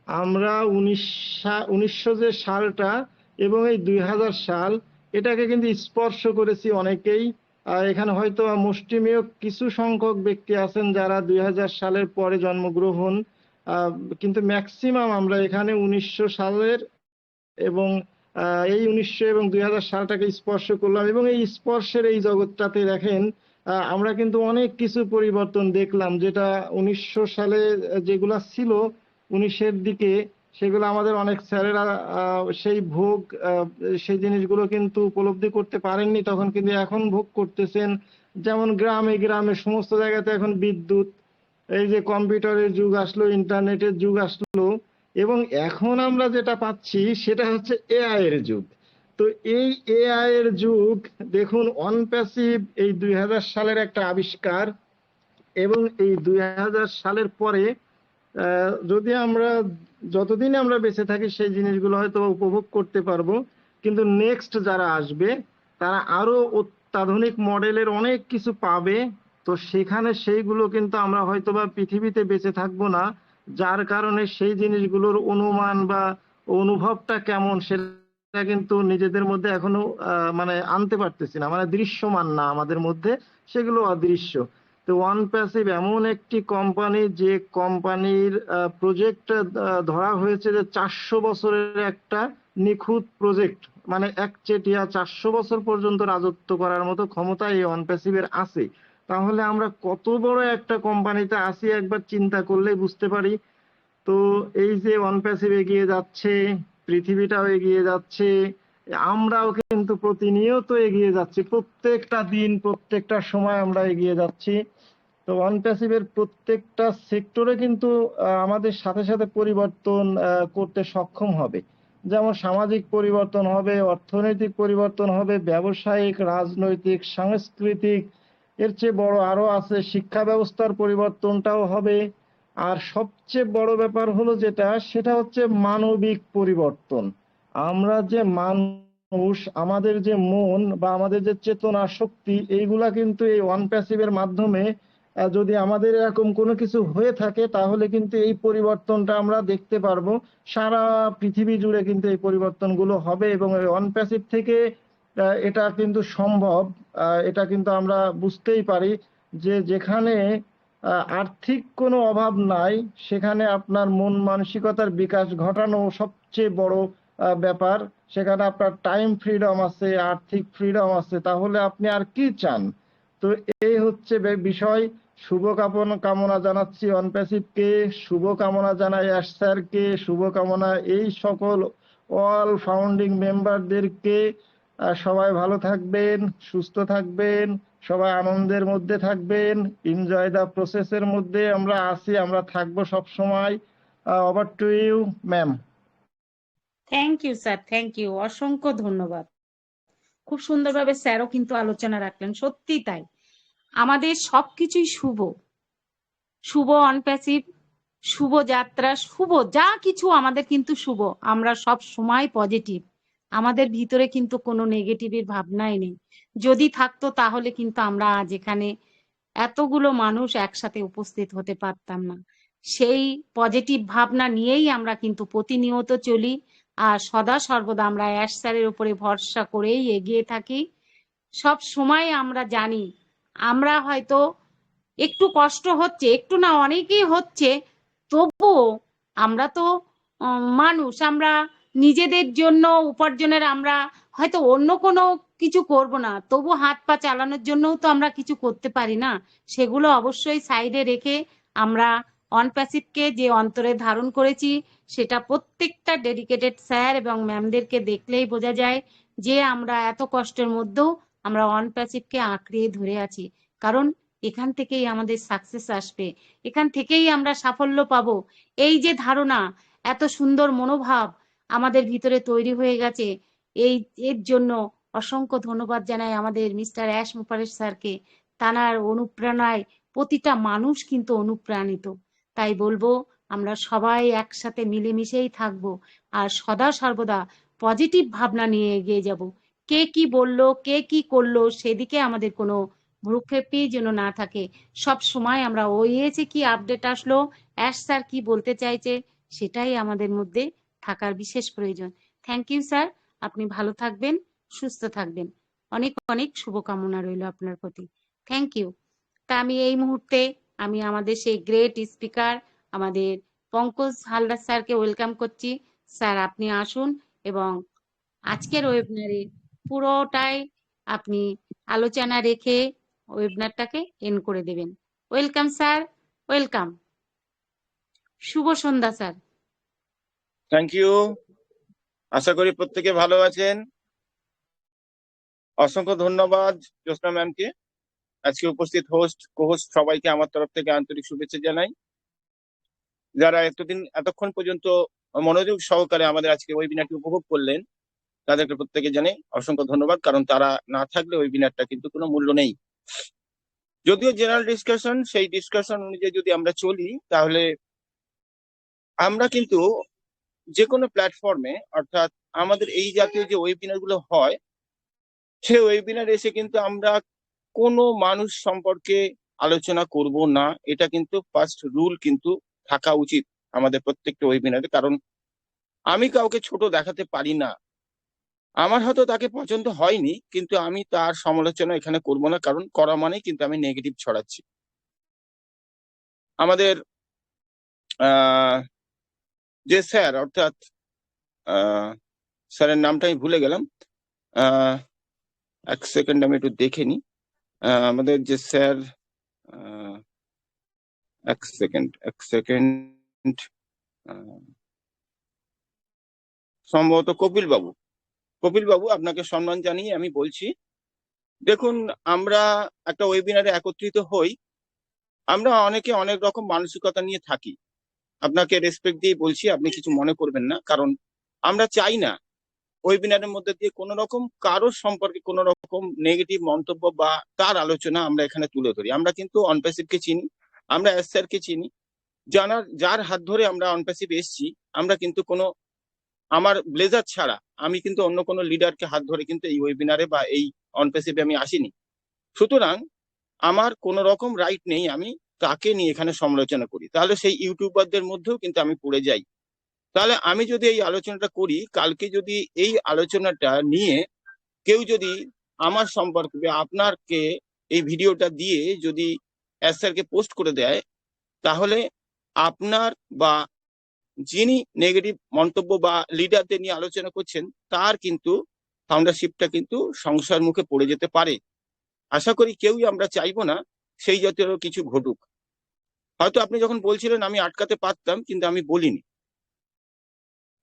আমরা 1900 যে সালটা এবং এই 2000 সাল, এটাকে কিন্তু স্পর্শ করেছি অনেকেই। এখানে হয়তো মুষ্টিমেয় কিছু সংখ্যক ব্যক্তি আছেন যারা 2000 সালের পরে জন্মগ্রহণ, কিন্তু ম্যাক্সিমাম আমরা এখানে 1900 সালের এবং এই 1900 এবং 2000 সালটাকে স্পর্শ করলাম। এবং এই স্পর্শের এই জগৎটাতে দেখেন আমরা কিন্তু অনেক কিছু পরিবর্তন দেখলাম, যেটা 1900 সালে যেগুলা ছিল 19-এর দিকে, সেগুলো আমাদের অনেক স্যারেরা সেই ভোগ সেই জিনিসগুলো কিন্তু উপলব্ধি করতে পারেননি তখন, কিন্তু এখন ভোগ করতেছেন। যেমন গ্রামে গ্রামে সমস্ত জায়গাতে এখন বিদ্যুৎ, এই যে কম্পিউটারের যুগ আসলো, ইন্টারনেটের যুগ আসলো, এবং এখন আমরা যেটা পাচ্ছি সেটা হচ্ছে এআই এর যুগ। তো এই এআই এর যুগ দেখুন, অনপ্যাসিভ এই 2000 সালের একটা আবিষ্কার, এবং এই 2000 সালের পরে যদি আমরা যতদিন আমরা বেঁচে থাকি সেই জিনিসগুলো হয়তো উপভোগ করতে পারবো, কিন্তু নেক্সট যারা আসবে তারা আরো অত্যাধুনিক মডেলের অনেক কিছু পাবে। তো সেখানে সেইগুলো কিন্তু আমরা হয়তোবা পৃথিবীতে বেঁচে থাকবো না, যার কারণে সেই জিনিসগুলোর অনুমান বা অনুভবটা কেমন সেটা কিন্তু নিজেদের মধ্যে এখনো মানে আনতে পারতেছি না, মানে দৃশ্যমান না আমাদের মধ্যে, সেগুলো অদৃশ্য। তো ওয়ানপ্যাসিভ এমন একটি কোম্পানি, যে কোম্পানির প্রজেক্ট ধরা হয়েছে যে 400 বছরের একটা নিখুঁত প্রজেক্ট, মানে একচেটিয়া 400 বছর পর্যন্ত রাজত্ব করার মতো ক্ষমতা এই ওয়ানপ্যাসিভের আছে। তাহলে আমরা কত বড় একটা কোম্পানিতে আছি একবার চিন্তা করলেই বুঝতে পারি। তো এই যে ওয়ানপ্যাসিভ এগিয়ে যাচ্ছে, পৃথিবীটাও এগিয়ে যাচ্ছে, আমরাও কিন্তু প্রতিনিয়ত এগিয়ে যাচ্ছি, প্রত্যেকটা দিন প্রত্যেকটা সময় আমরা এগিয়ে যাচ্ছি। তো ওয়ানপ্যাসিভের প্রত্যেকটা সেক্টরে কিন্তু আমাদের সাথে সাথে পরিবর্তন করতে সক্ষম হবে। যেমন সামাজিক পরিবর্তন হবে, অর্থনৈতিক পরিবর্তন হবে, ব্যবসায়িক, রাজনৈতিক, সাংস্কৃতিক, এর চেয়ে বড় আরো আছে শিক্ষা ব্যবস্থার পরিবর্তনটাও হবে। আর সবচেয়ে বড় ব্যাপার হলো যেটা, সেটা হচ্ছে মানবিক পরিবর্তন। আমরা যে মানুষ, আমাদের যে মন বা আমাদের যে চেতনা শক্তি, এইগুলা কিন্তু এই ওয়ানপ্যাসিভের মাধ্যমে যদি আমাদের এরকম কোনো কিছু হয়ে থাকে তাহলে কিন্তু এই পরিবর্তনটা আমরা দেখতে পারবো। সারা পৃথিবী জুড়ে কিন্তু এই পরিবর্তনগুলো হবে, এবং এই অনপ্যাসিভ থেকে এটা কিন্তু সম্ভব। এটা কিন্তু আমরা বুঝতেই পারি যে যেখানে আর্থিক কোনো অভাব নাই, সেখানে আপনার মন মানসিকতার বিকাশ ঘটানো সবচেয়ে বড় ব্যাপার। সেখানে আপনার টাইম ফ্রিডম আছে, আর্থিক ফ্রিডম আছে, তাহলে আপনি আর কি চান? তো এই হচ্ছে বিষয়। কামনা জানাচ্ছি অনপ্যাসিভকে, শুভকামনা জানাই অ্যাশ স্যারকে, শুভকামনা এই সকল অল ফাউন্ডিং মেম্বারদেরকে। সবাই ভালো থাকবেন, সুস্থ থাকবেন, সবাই আনন্দের মধ্যে থাকবেন, এনজয় দা প্রসেসের মধ্যে আমরা আছি, আমরা থাকবো সব সময়। Over to you ma'am. Thank you sir, thank you, অসংখ্য ধন্যবাদ। খুব সুন্দরভাবে স্যারও কিন্তু আলোচনা রাখলেন, সত্যি তাই। আমাদের সবকিছুই শুভ, শুভ অনপ্যাসিভ, শুভ যাত্রা, শুভ যা কিছু আমাদের কিন্তু শুভ। আমরা সব সময় পজিটিভ, আমাদের ভিতরে কিন্তু কোনো নেগেটিভের ভাবনাই নেই। যদি থাকতো তাহলে কিন্তু আমরা আজ এখানে এতগুলো মানুষ একসাথে উপস্থিত হতে পারতাম না। সেই পজিটিভ ভাবনা নিয়েই আমরা কিন্তু প্রতিনিয়ত চলি, আর সদা সর্বদা আমরা অ্যাশ স্যারের উপরে ভরসা করেই এগিয়ে থাকি। সব সময় আমরা জানি আমরা হয়তো একটু কষ্ট হচ্ছে, একটু না অনেকেই হচ্ছে, তবুও আমরা তো মানুষ, আমরা নিজেদের জন্য উপার্জনের আমরা হয়তো অন্য কোনো কিছু করব না, তবু হাত পা চালানোর জন্যও তো আমরা কিছু করতে পারি না। সেগুলো অবশ্যই সাইডে রেখে আমরা অনপ্যাসিভকে যে অন্তরে ধারণ করেছি, সেটা প্রত্যেকটা ডেডিকেটেড স্যার এবং ম্যামদেরকে দেখলেই বোঝা যায় যে আমরা এত কষ্টের মধ্যেও আমরা অনপ্যাসিভকে আঁকড়িয়ে ধরে আছি। কারণ এখান থেকেই আমাদের সাকসেস আসবে, এখান থেকেই আমরা সাফল্য পাবো। এই যে ধারণা, এত সুন্দর মনোভাব আমাদের ভিতরে তৈরি হয়ে গেছে, এর জন্য অসংখ্য ধন্যবাদ জানাই আমাদের মিস্টার অ্যাশ মুপারেশ স্যারকে। তানার অনুপ্রেরণায় প্রতিটা মানুষ কিন্তু অনুপ্রাণিত। তাই বলবো আমরা সবাই একসাথে মিলেমিশেই থাকবো আর সদা সর্বদা পজিটিভ ভাবনা নিয়ে এগিয়ে যাব। কে কি বললো, কে কি করলো, সেদিকে আমাদের কোনো ভ্রুক্ষেপই যেন না থাকে। সব সময় আমরা ওইয়েছে কি আপডেট আসলো, অ্যাশ স্যার কি বলতে চাইছে, সেটাই আমাদের মধ্যে থাকার বিশেষ প্রয়োজন। থ্যাংক ইউ স্যার, আপনি ভালো থাকবেন, সুস্থ থাকবেন। অনেক অনেক শুভকামনা রইল আপনার প্রতি। Thank you. তা আমি এই মুহূর্তে আমাদের সেই গ্রেট স্পিকার আমাদের পঙ্কজ হালদার স্যারকে ওয়েলকাম করছি। স্যার আপনি আসুন এবং আজকের ওয়েবিনারে পুরোটাই আপনি আলোচনা রেখে ওয়েবিনারটাকে এন্ড করে দেবেন। Welcome sir, welcome. শুভ সন্ধ্যা স্যার। Thank you. আশা করি প্রত্যেকে ভালো আছেন। অসংখ্য ধন্যবাদ জ্যোৎস্না ম্যামকে, আজকে উপস্থিত হোস্ট সবাইকে আমার তরফ থেকে আন্তরিক শুভেচ্ছা জানাই। যারা এতক্ষণ পর্যন্ত মনোযোগ সহকারে আমাদের আজকে ওয়েবিনারটি উপভোগ করলেন, তাদেরকে প্রত্যেকে জানাই অসংখ্য ধন্যবাদ, কারণ তারা না থাকলে ওয়েবিনারটা কিন্তু কোনো মূল্য নেই। যদিও জেনারেল ডিসকাশন, সেই ডিসকাশন অনুযায়ী যদি আমরা চলি, তাহলে আমরা কিন্তু যে কোনো প্ল্যাটফর্মে, অর্থাৎ আমাদের এই জাতীয় যে ওয়েবিনার গুলো হয়, সেই ওয়েবিনার এসে কিন্তু আমরা কোনো মানুষ সম্পর্কে আলোচনা করব না। এটা কিন্তু ফার্স্ট রুল কিন্তু থাকা উচিত আমাদের প্রত্যেকটা ওয়েবিনারে। কারণ আমি কাউকে ছোট দেখাতে পারি না। আমার হয়তো তাকে পছন্দ হয়নি, কিন্তু আমি তার সমালোচনা এখানে করব না, কারণ করা মানে কিন্তু আমি নেগেটিভ ছড়াচ্ছি। আমাদের যে স্যার, অর্থাৎ স্যারের নামটা আমি ভুলে গেলাম, এক সেকেন্ড আমি একটু দেখে নি। আমাদের যে স্যার, এক সেকেন্ড, সম্ভবত কপিল বাবু, আপনাকে সম্মান জানিয়ে আমি বলছি, দেখুন আমরা একটা ওয়েবিনারে একত্রিত হই, আমরা অনেকে অনেক রকম মানসিকতা নিয়ে থাকি। আপনাকে রেসপেক্ট দিয়ে বলছি, আপনি কিছু মনে করবেন না, কারণ আমরা চাই না ওয়েবিনারের মধ্যে দিয়ে কোনো রকম কারোর সম্পর্কে কোনো রকম নেগেটিভ মন্তব্য বা তার আলোচনা আমরা এখানে তুলে ধরি। আমরা কিন্তু অনপ্যাসিভকে চিনি, আমরা এস স্যারকে চিনি, যার হাত ধরে আমরা অনপ্যাসিভ এসছি। আমরা কিন্তু কোনো, আমার ব্লেজার ছাড়া আমি কিন্তু অন্য কোনো লিডারকে হাত ধরে কিন্তু এই ওয়েবিনারে বা এই অনপ্যাসিভে আমি আসিনি। সুতরাং আমার কোনো রকম রাইট নেই আমি তাকে নিয়ে এখানে সমালোচনা করি, তাহলে সেই ইউটিউবারদের মধ্যেও কিন্তু আমি পড়ে যাই। তাহলে আমি যদি এই আলোচনাটা করি, কালকে যদি এই আলোচনাটা নিয়ে কেউ যদি আমার সম্পর্কে আপনাকে এই ভিডিওটা দিয়ে যদি এস স্যারকে পোস্ট করে দেয়, তাহলে আপনার বা যিনি নেগেটিভ মন্তব্য বা লিডারদের নিয়ে আলোচনা করছেন, তার কিন্তু ফাউন্ডারশিপটা কিন্তু সংশয়ের মুখে পড়ে যেতে পারে। আশা করি কেউই আমরা চাইবো না সেই জাতীয় কিছু ঘটুক। হয়তো আপনি যখন বলছিলেন আমি আটকাতে পারতাম, কিন্তু আমি বলিনি।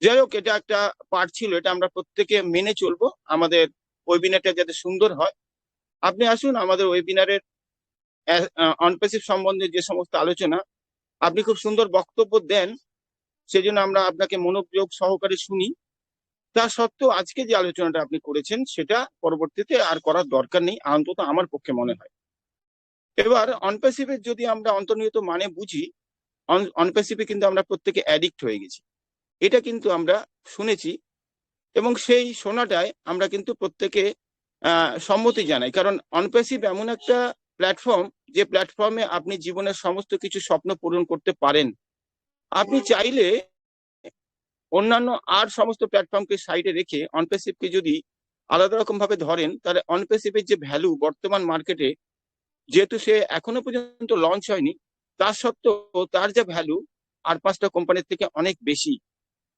যাই হোক, এটা একটা পার্ট ছিল, এটা আমরা প্রত্যেকে মেনে চলবো, আমাদের ওয়েবিনারটা যাতে সুন্দর হয়। আপনি আসুন, আমাদের ওয়েবিনারের অনপ্যাসিভ সম্বন্ধে যে সমস্ত আলোচনা আপনি খুব সুন্দর বক্তব্য দেন, সেজন্য আমরা আপনাকে মনোযোগ সহকারে শুনি। তা সত্ত্বেও আজকে যে আলোচনাটা আপনি করেছেন, সেটা পরবর্তীতে আর করার দরকার নেই, অন্তত আমার পক্ষে মনে হয়। এবার অনপ্যাসিভের যদি আমরা অন্তর্নিহিত মানে বুঝি, অনপ্যাসিভে কিন্তু আমরা প্রত্যেকে অ্যাডিক্ট হয়ে গেছি, এটা কিন্তু আমরা শুনেছি, এবং সেই শোনাটায় আমরা কিন্তু প্রত্যেকে সম্মতি জানাই। কারণ অনপ্যাসিভ এমন একটা প্ল্যাটফর্ম, যে প্ল্যাটফর্মে আপনি জীবনের সমস্ত কিছু স্বপ্ন পূরণ করতে পারেন। আপনি চাইলে অন্যান্য আর সমস্ত প্ল্যাটফর্মকে সাইডে রেখে অনপ্যাসিভকে যদি আলাদা রকম ভাবে ধরেন, তাহলে অনপ্যাসিভের যে ভ্যালু বর্তমান মার্কেটে, যেহেতু সে এখনো পর্যন্ত লঞ্চ হয়নি, তা সত্ত্বেও তার যে ভ্যালু আর 5টা কোম্পানির থেকে অনেক বেশি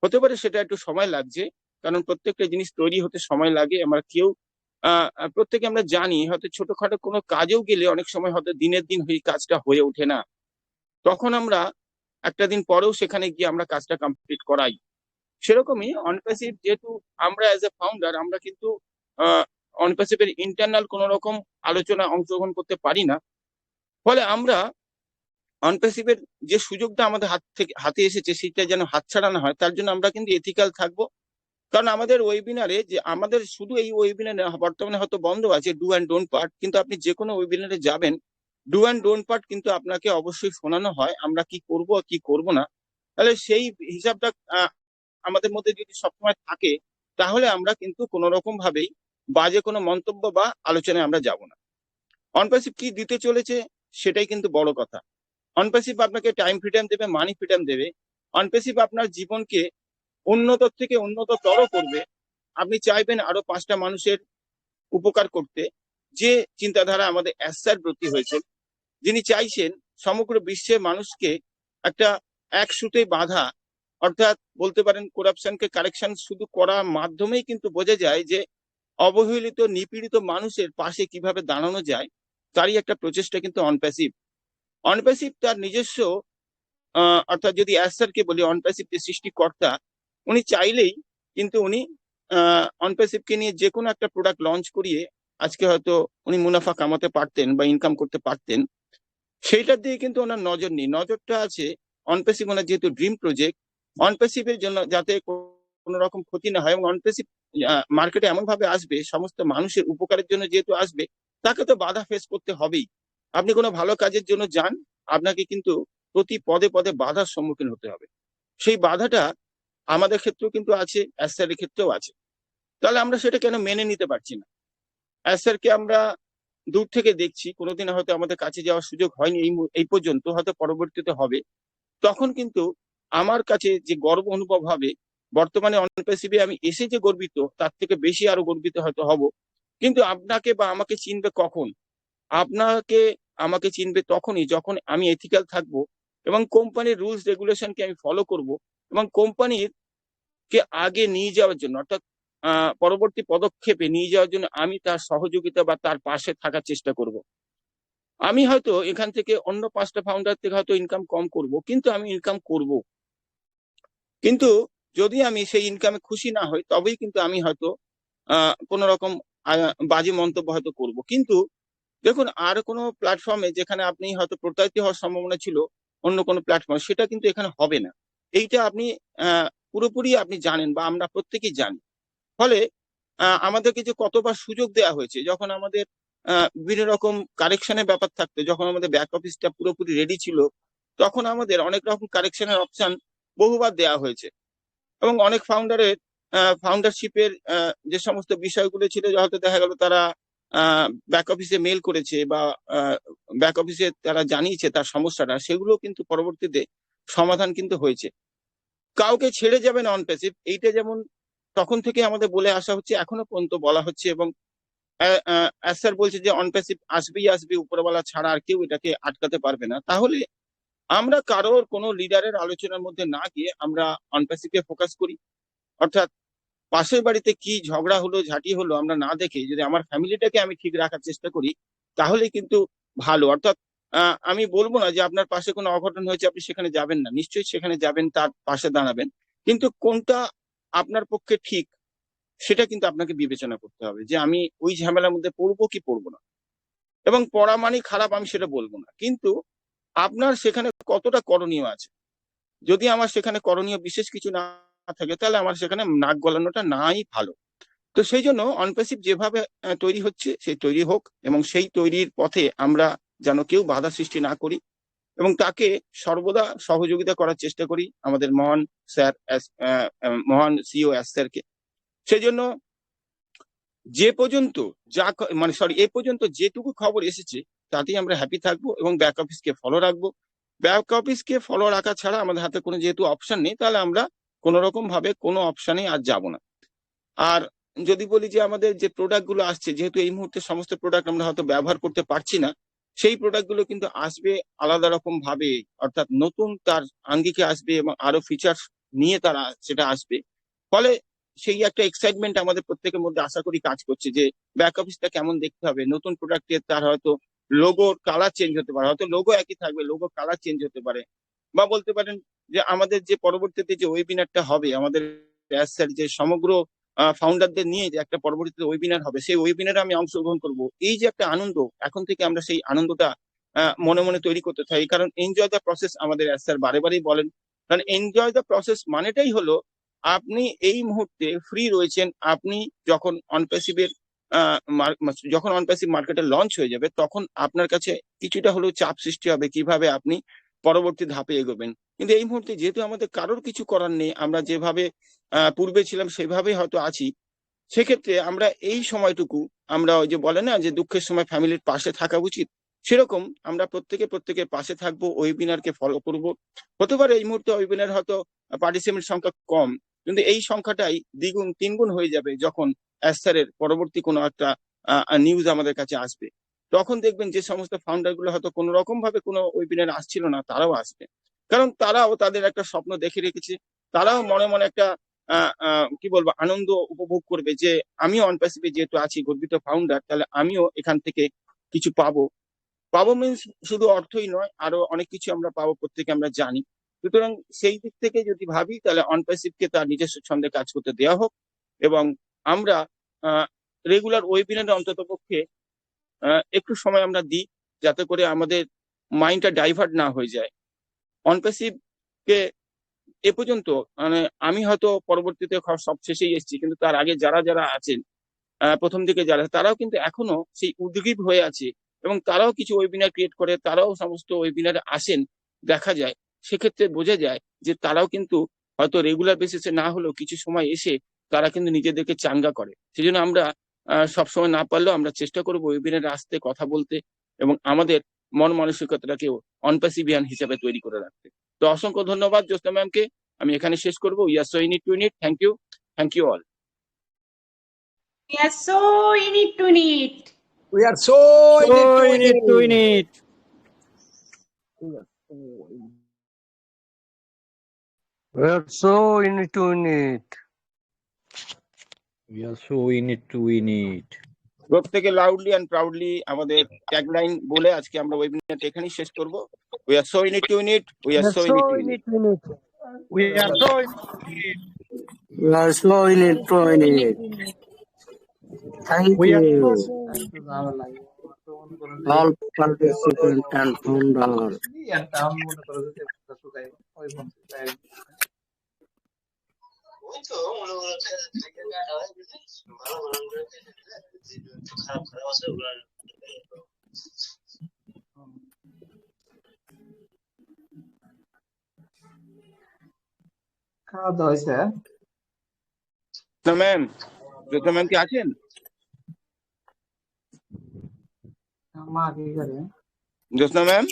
হতে পারে। সেটা একটু সময় লাগছে, কারণ প্রত্যেকটা জিনিস তৈরি হতে সময় লাগে। আমরা প্রত্যেকে আমরা জানি, হয়তো ছোটখাটো কোনো কাজেও গেলে অনেক সময় হয়তো দিনের দিন ওই কাজটা হয়ে ওঠে না, তখন আমরা একটা দিন পরেও সেখানে গিয়ে আমরা কাজটা কমপ্লিট করাই। সেরকমই অনপ্যাসিভ, যেহেতু আমরা অ্যাজ এ ফাউন্ডার আমরা কিন্তু অনপ্যাসিভের ইন্টারনাল কোনো রকম আলোচনায় অংশগ্রহণ করতে পারি না। ফলে আমরা অনপ্যাসিভের যে সুযোগটা আমাদের হাতে এসেছে, সেটা যেন হাতছাড়া না হয়, তার জন্য আমরা কিন্তু এথিক্যাল থাকবো। কারণ আমাদের ওয়েবিনারে, যে আমাদের শুধু এই ওয়েবিনারে বর্তমানে হয়তো বন্ধ আছে ডু অ্যান্ড ডোন্ট পার্ট, কিন্তু আপনি যে কোনো ওয়েবিনারে যাবেন, ডু অ্যান্ড ডোন্ট পার্ট কিন্তু আপনাকে অবশ্যই শোনানো হয়, আমরা কি করব কি করব না। তাহলে সেই হিসাবটা আমাদের মধ্যে যদি সবসময় থাকে, তাহলে আমরা কিন্তু কোনো রকম ভাবেই বাজে কোনো মন্তব্য বা আলোচনায় আমরা যাব না। অনপ্যাসিভ কি দিতে চলেছে সেটাই কিন্তু বড় কথা। অনপ্যাসিভ আপনাকে টাইম ফ্রিডম দেবে, মানি ফ্রিডম দেবে। অনপ্যাসিভ আপনার জীবনকে উন্নত থেকে উন্নততর করবে। আপনি চাইবেন আরো 5টা মানুষের উপকার করতে, যে চিন্তাধারা আমাদের অ্যাসার প্রতি হয়েছে, যিনি চাইছেন সমগ্র বিশ্বে মানুষকে একটা এক সুতে বাঁধা, অর্থাৎ বলতে পারেন করাপশনকে কারেকশন শুধু করার মাধ্যমেই কিন্তু বোঝা যায় যে অবহেলিত নিপীড়িত মানুষের পাশে কিভাবে দাঁড়ানো যায়, তারই একটা প্রচেষ্টা কিন্তু অনপ্যাসিভ। অনপ্যাসিভ তার নিজস্ব অর্থাৎ যদি অ্যাসারকে বলি, অনপ্যাসিভ যে সৃষ্টিকর্তা, উনি চাইলেই কিন্তু উনি অনপ্যাসিভকে নিয়ে যে কোনো একটা প্রোডাক্ট লঞ্চ করিয়ে আজকে হয়তো উনি মুনাফা কামাতে পারতেন বা ইনকাম করতে পারতেন। সেইটার দিকে কিন্তু ওনার নজর নেই। নজরটা আছে অনপ্যাসিভ, ওনার যেহেতু ড্রিম প্রজেক্ট, অনপ্যাসিভের জন্য যাতে কোনো রকম ক্ষতি না হয়, এবং অনপ্যাসিভ মার্কেটে এমন ভাবে আসবে, সমস্ত মানুষের উপকারের জন্য যেহেতু আসবে, তাকে তো বাধা ফেস করতে হবেই। আপনি কোনো ভালো কাজের জন্য যান, আপনাকে কিন্তু প্রতি পদে পদে বাধার সম্মুখীন হতে হবে। সেই বাধাটা আমাদের ক্ষেত্রেও কিন্তু আছে, অ্যাসারের ক্ষেত্রেও আছে। তাহলে আমরা সেটা কেন মেনে নিতে পারছি না? অ্যাসারকে আমরা দূর থেকে দেখছি, কোনোদিন হয়তো আমাদের কাছে যাওয়ার সুযোগ হয়নি এই পর্যন্ত, হয়তো পরবর্তীতে হবে। তখন কিন্তু আমার কাছে যে গর্ব অনুভব হবে, বর্তমানে অনপ্যাসিভে আমি এসে যে গর্বিত, তার থেকে বেশি আরো গর্বিত হয়তো হব। কিন্তু আপনাকে বা আমাকে চিনবে কখন? আপনাকে আমাকে চিনবে তখনই যখন আমি এথিক্যাল থাকবো, এবং কোম্পানির রুলস রেগুলেশনকে আমি ফলো করব, এবং কোম্পানির কে আগে নিয়ে যাওয়ার জন্য, অর্থাৎ পরবর্তী পদক্ষেপে নিয়ে যাওয়ার জন্য আমি তার সহযোগিতা বা তার পাশে থাকার চেষ্টা করব। আমি হয়তো এখান থেকে অন্য 5টা ফাউন্ডার থেকে হয়তো ইনকাম কম করব, কিন্তু আমি ইনকাম করব। কিন্তু যদি আমি সেই ইনকামে খুশি না হই, তবেই কিন্তু আমি হয়তো কোন রকম বাজে মন্তব্য হয়তো করব। কিন্তু দেখুন, আর কোনো প্ল্যাটফর্মে যেখানে আপনি হয়তো প্রতারিত হওয়ার সম্ভাবনা ছিল অন্য কোনো প্ল্যাটফর্ম, সেটা কিন্তু এখানে হবে না। এইটা আপনি পুরোপুরি আপনি জানেন, বা আমরা প্রত্যেকেই জানি। ফলে আমাদেরকে যে কতবার সুযোগ দেওয়া হয়েছে, যখন আমাদের বিভিন্ন রকম কারেকশনের ব্যাপার থাকতো, যখন আমাদের ব্যাক অফিসটা পুরোপুরি রেডি ছিল, তখন আমাদের অনেক রকম কারেকশনের অপশন বহুবার দেওয়া হয়েছে। এবং অনেক ফাউন্ডারের ফাউন্ডারশিপের যে সমস্ত বিষয়গুলো ছিল, হয়তো দেখা গেল তারা ব্যাক অফিসে মেল করেছে বা ব্যাক অফিসে তারা জানিয়েছে তার সমস্যাটা, সেগুলো কিন্তু পরবর্তীতে সমাধান কিন্তু হয়েছে। কাউকে ছেড়ে যাবে না অনপ্যাসিভ, এইটা যেমন তখন থেকে আমাদের বলে আসা হচ্ছে, এখনো পর্যন্ত বলা হচ্ছে। এবং স্যার বলছে যে অনপ্যাসিভ আসবেই আসবে, উপরওয়ালা ছাড়া আর কেউ এটাকে আটকাতে পারবে না। তাহলে আমরা কারোর কোনো লিডারের আলোচনার মধ্যে না গিয়ে আমরা অনপ্যাসিভে ফোকাস করি, অর্থাৎ পাশের বাড়িতে কি ঝগড়া হলো, ঝাঁটি হলো, আমরা না দেখে যদি আমার ফ্যামিলিটাকে আমি ঠিক রাখার চেষ্টা করি, তাহলে কিন্তু ভালো। অর্থাৎ আমি বলবো না যে আপনার পাশে কোনো অঘটন হয়েছে আপনি সেখানে যাবেন না, নিশ্চয়ই সেখানে যাবেন, তার পাশে দাঁড়াবেন, কিন্তু কোনটা আপনার পক্ষে ঠিক সেটা কিন্তু আপনাকে বিবেচনা করতে হবে, যে আমি ওই ঝামেলার মধ্যে পড়বো কি পড়বো না। এবং পড়া মানেই খারাপ আমি সেটা বলবো না, কিন্তু আপনার সেখানে কতটা করণীয় আছে। যদি আমার সেখানে করণীয় বিশেষ কিছু না থাকে, তাহলে আমার সেখানে নাক গলানোটা নাই ভালো। তো সেই জন্য অনপ্যাসিভ যেভাবে তৈরি হচ্ছে, সেই তৈরি হোক, এবং সেই তৈরির পথে আমরা যেন কেউ বাধা সৃষ্টি না করি, এবং তাকে সর্বদা সহযোগিতা করার চেষ্টা করি আমাদের মহান স্যার, মহান সিও স্যারকে। সেই জন্য যে পর্যন্ত এ পর্যন্ত যেটুকু খবর এসেছে তাতেই আমরা হ্যাপি থাকবো, এবং ব্যাক অফিসকে ফলো রাখবো। ব্যাক অফিসকে ফলো রাখা ছাড়া আমাদের হাতে কোনো যেহেতু অপশন নেই, তাহলে আমরা কোনো রকম ভাবে কোনো অপশনে আর যাব না। আর যদি বলি যে আমাদের যে প্রোডাক্ট গুলো আসছে, যেহেতু এই মুহূর্তে সমস্ত প্রোডাক্ট আমরা হয়তো ব্যবহার করতে পারছি না, সেই প্রোডাক্ট গুলো কিন্তু আসবে আলাদা রকম ভাবে, অর্থাৎ নতুন তার আঙ্গিকে আসবে, এবং আরো ফিচার্স নিয়ে তারা সেটা আসবে। ফলে সেই একটা এক্সাইটমেন্ট আমাদের প্রত্যেকের মধ্যে আশা করি কাজ করছে, যে ব্যাক অফিসটা কেমন দেখতে হবে, নতুন প্রোডাক্টের তার হয়তো লোগোর কালার চেঞ্জ হতে পারে, হয়তো লোগো একই থাকবে, লোগো কালার চেঞ্জ হতে পারে। বা বলতে পারেন যে আমাদের যে পরবর্তীতে যে ওয়েবিনারটা হবে, আমাদের যে সমগ্র ফাউন্ডারদের নিয়ে যে একটা পরবর্তীতে ওয়েবিনার হবে, সেই ওয়েবিনারে আমি অংশগ্রহণ করব। এই যে একটা আনন্দ, এখন থেকে আমরা সেই আনন্দটা মনে মনে তৈরি করতে থাকি। কারণ এনজয় দ্য প্রসেস আমাদের স্যার বারে বারেই বলেন, কারণ এনজয় দ্য প্রসেস মানেটাই হলো আপনি এই মুহূর্তে ফ্রি রয়েছেন। আপনি যখন অনপ্যাসিভের যখন অনপ্যাসিভ মার্কেটে লঞ্চ হয়ে যাবে, তখন আপনার কাছে কিছুটা হলেও চাপ সৃষ্টি হবে, কিভাবে আপনি পরবর্তী ধাপে এগোবেন। কিন্তু এই মুহূর্তে যেহেতু আমাদের কারোর কিছু করার নেই, আমরা যেভাবে পূর্বে ছিলাম সেভাবেই হয়তো আছি, সেক্ষেত্রে আমরা এই সময়টুকু আমরা ওই যে বলে না যে দুঃখের সময় ফ্যামিলির পাশে থাকা উচিত, সেরকম আমরা প্রত্যেকের পাশে থাকবো, ওয়েবিনারকে ফলো করব। হতে পারে এই মুহূর্তে ওয়েবিনার হয়তো পার্টিসিপেন্ট সংখ্যা কম, কিন্তু এই সংখ্যাটাই দ্বিগুণ তিনগুণ হয়ে যাবে যখন স্যারের পরবর্তী কোনো একটা নিউজ আমাদের কাছে আসবে। তখন দেখবেন যে সমস্ত ফাউন্ডার গুলো হয়তো কোনো রকম ভাবে কোনো ওয়েবিনার আসছিল না, তারাও আসবে, কারণ তারাও তাদের একটা স্বপ্ন দেখে রেখেছে। তারাও মনে মনে একটা কি বলবো আনন্দ উপভোগ করবে যে আমিও অনপ্যাসিভে যেহেতু আছি, গর্বিত ফাউন্ডার, তাহলে আমিও এখান থেকে কিছু পাবো। পাবো মিনস শুধু অর্থই নয়, আরো অনেক কিছু আমরা পাবো, প্রত্যেকে আমরা জানি। সুতরাং সেই দিক থেকে যদি ভাবি, তাহলে অনপ্যাসিভকে তার নিজস্ব ছন্দে কাজ করতে দেওয়া হোক, এবং আমরা রেগুলার ওয়েবিনারে অন্তত পক্ষে একটু সময় আমরা দিই, যাতে করে আমাদের মাইন্ডটা ডাইভার্ট না হয়ে যায়। অনপ্যাসিভ কে এ পর্যন্ত মানে আমি হয়তো পরবর্তীতে সব শেষেই এসেছি, কিন্তু তার আগে যারা যারা আছেন প্রথম দিকে যারা, তারাও কিন্তু এখনো সেই উদ্গ্রীব হয়ে আছে, এবং তারাও কিছু ওয়েবিনার ক্রিয়েট করে, তারাও সমস্ত ওয়েবিনারে আসেন, দেখা যায়। সেক্ষেত্রে বোঝা যায় যে তারাও কিন্তু হয়তো রেগুলার বেসিসে না হলেও কিছু সময় এসে তারা কিন্তু নিজেদেরকে চাঙ্গা করে। সেই জন্য আমরা সবসময় না পারলেও আমরা চেষ্টা করবো ওয়েবিনারে আসতে, কথা বলতে, এবং আমাদের মন মানসিকতাটাকেও অনপ্যাসিভিয়ান হিসাবে তৈরি করে রাখতে। তো অসংখ্য ধন্যবাদ জ্যোৎস্না ম্যামকে, আমি এখানে শেষ করবো। We are so in it to it. Thank you all. We are so in it to need. We are so in it to win it. We are so in it to win it. We are so in it to win it. প্রত্যেকে loudly and proudly আমাদের tagline বলে আজকে আমরা ওয়েবিনারটা এখানেই শেষ করব। We are so in it to in it, we are so in it to in it. We are so in We are so in it to win it. Thank We are you, so all participants and founder. Ma'am, Jyotsna ma'am কি আছেন? জ্যোৎস্না ma'am,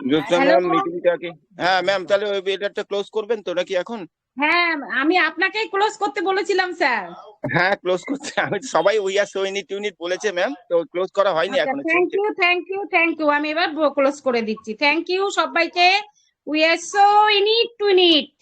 জ্যোৎস্না hello ma'am মিটিংটাকে, হ্যাঁ ma'am, তাহলে ওই ওয়েবিনারটা close করবেন তো নাকি এখন? হ্যাঁ, আমি আপনাকেই ক্লোজ করতে বলেছিলাম স্যার। হ্যাঁ, ক্লোজ করতে আমি সবাই we are so in it to in it বলেছে ম্যাম, তো ক্লোজ করা হয়নি আচ্ছা, এখনো। থ্যাংক ইউ, আমি এবার ক্লোজ করে দিচ্ছি। থ্যাংক ইউ সবাইকে। We are so in it to it.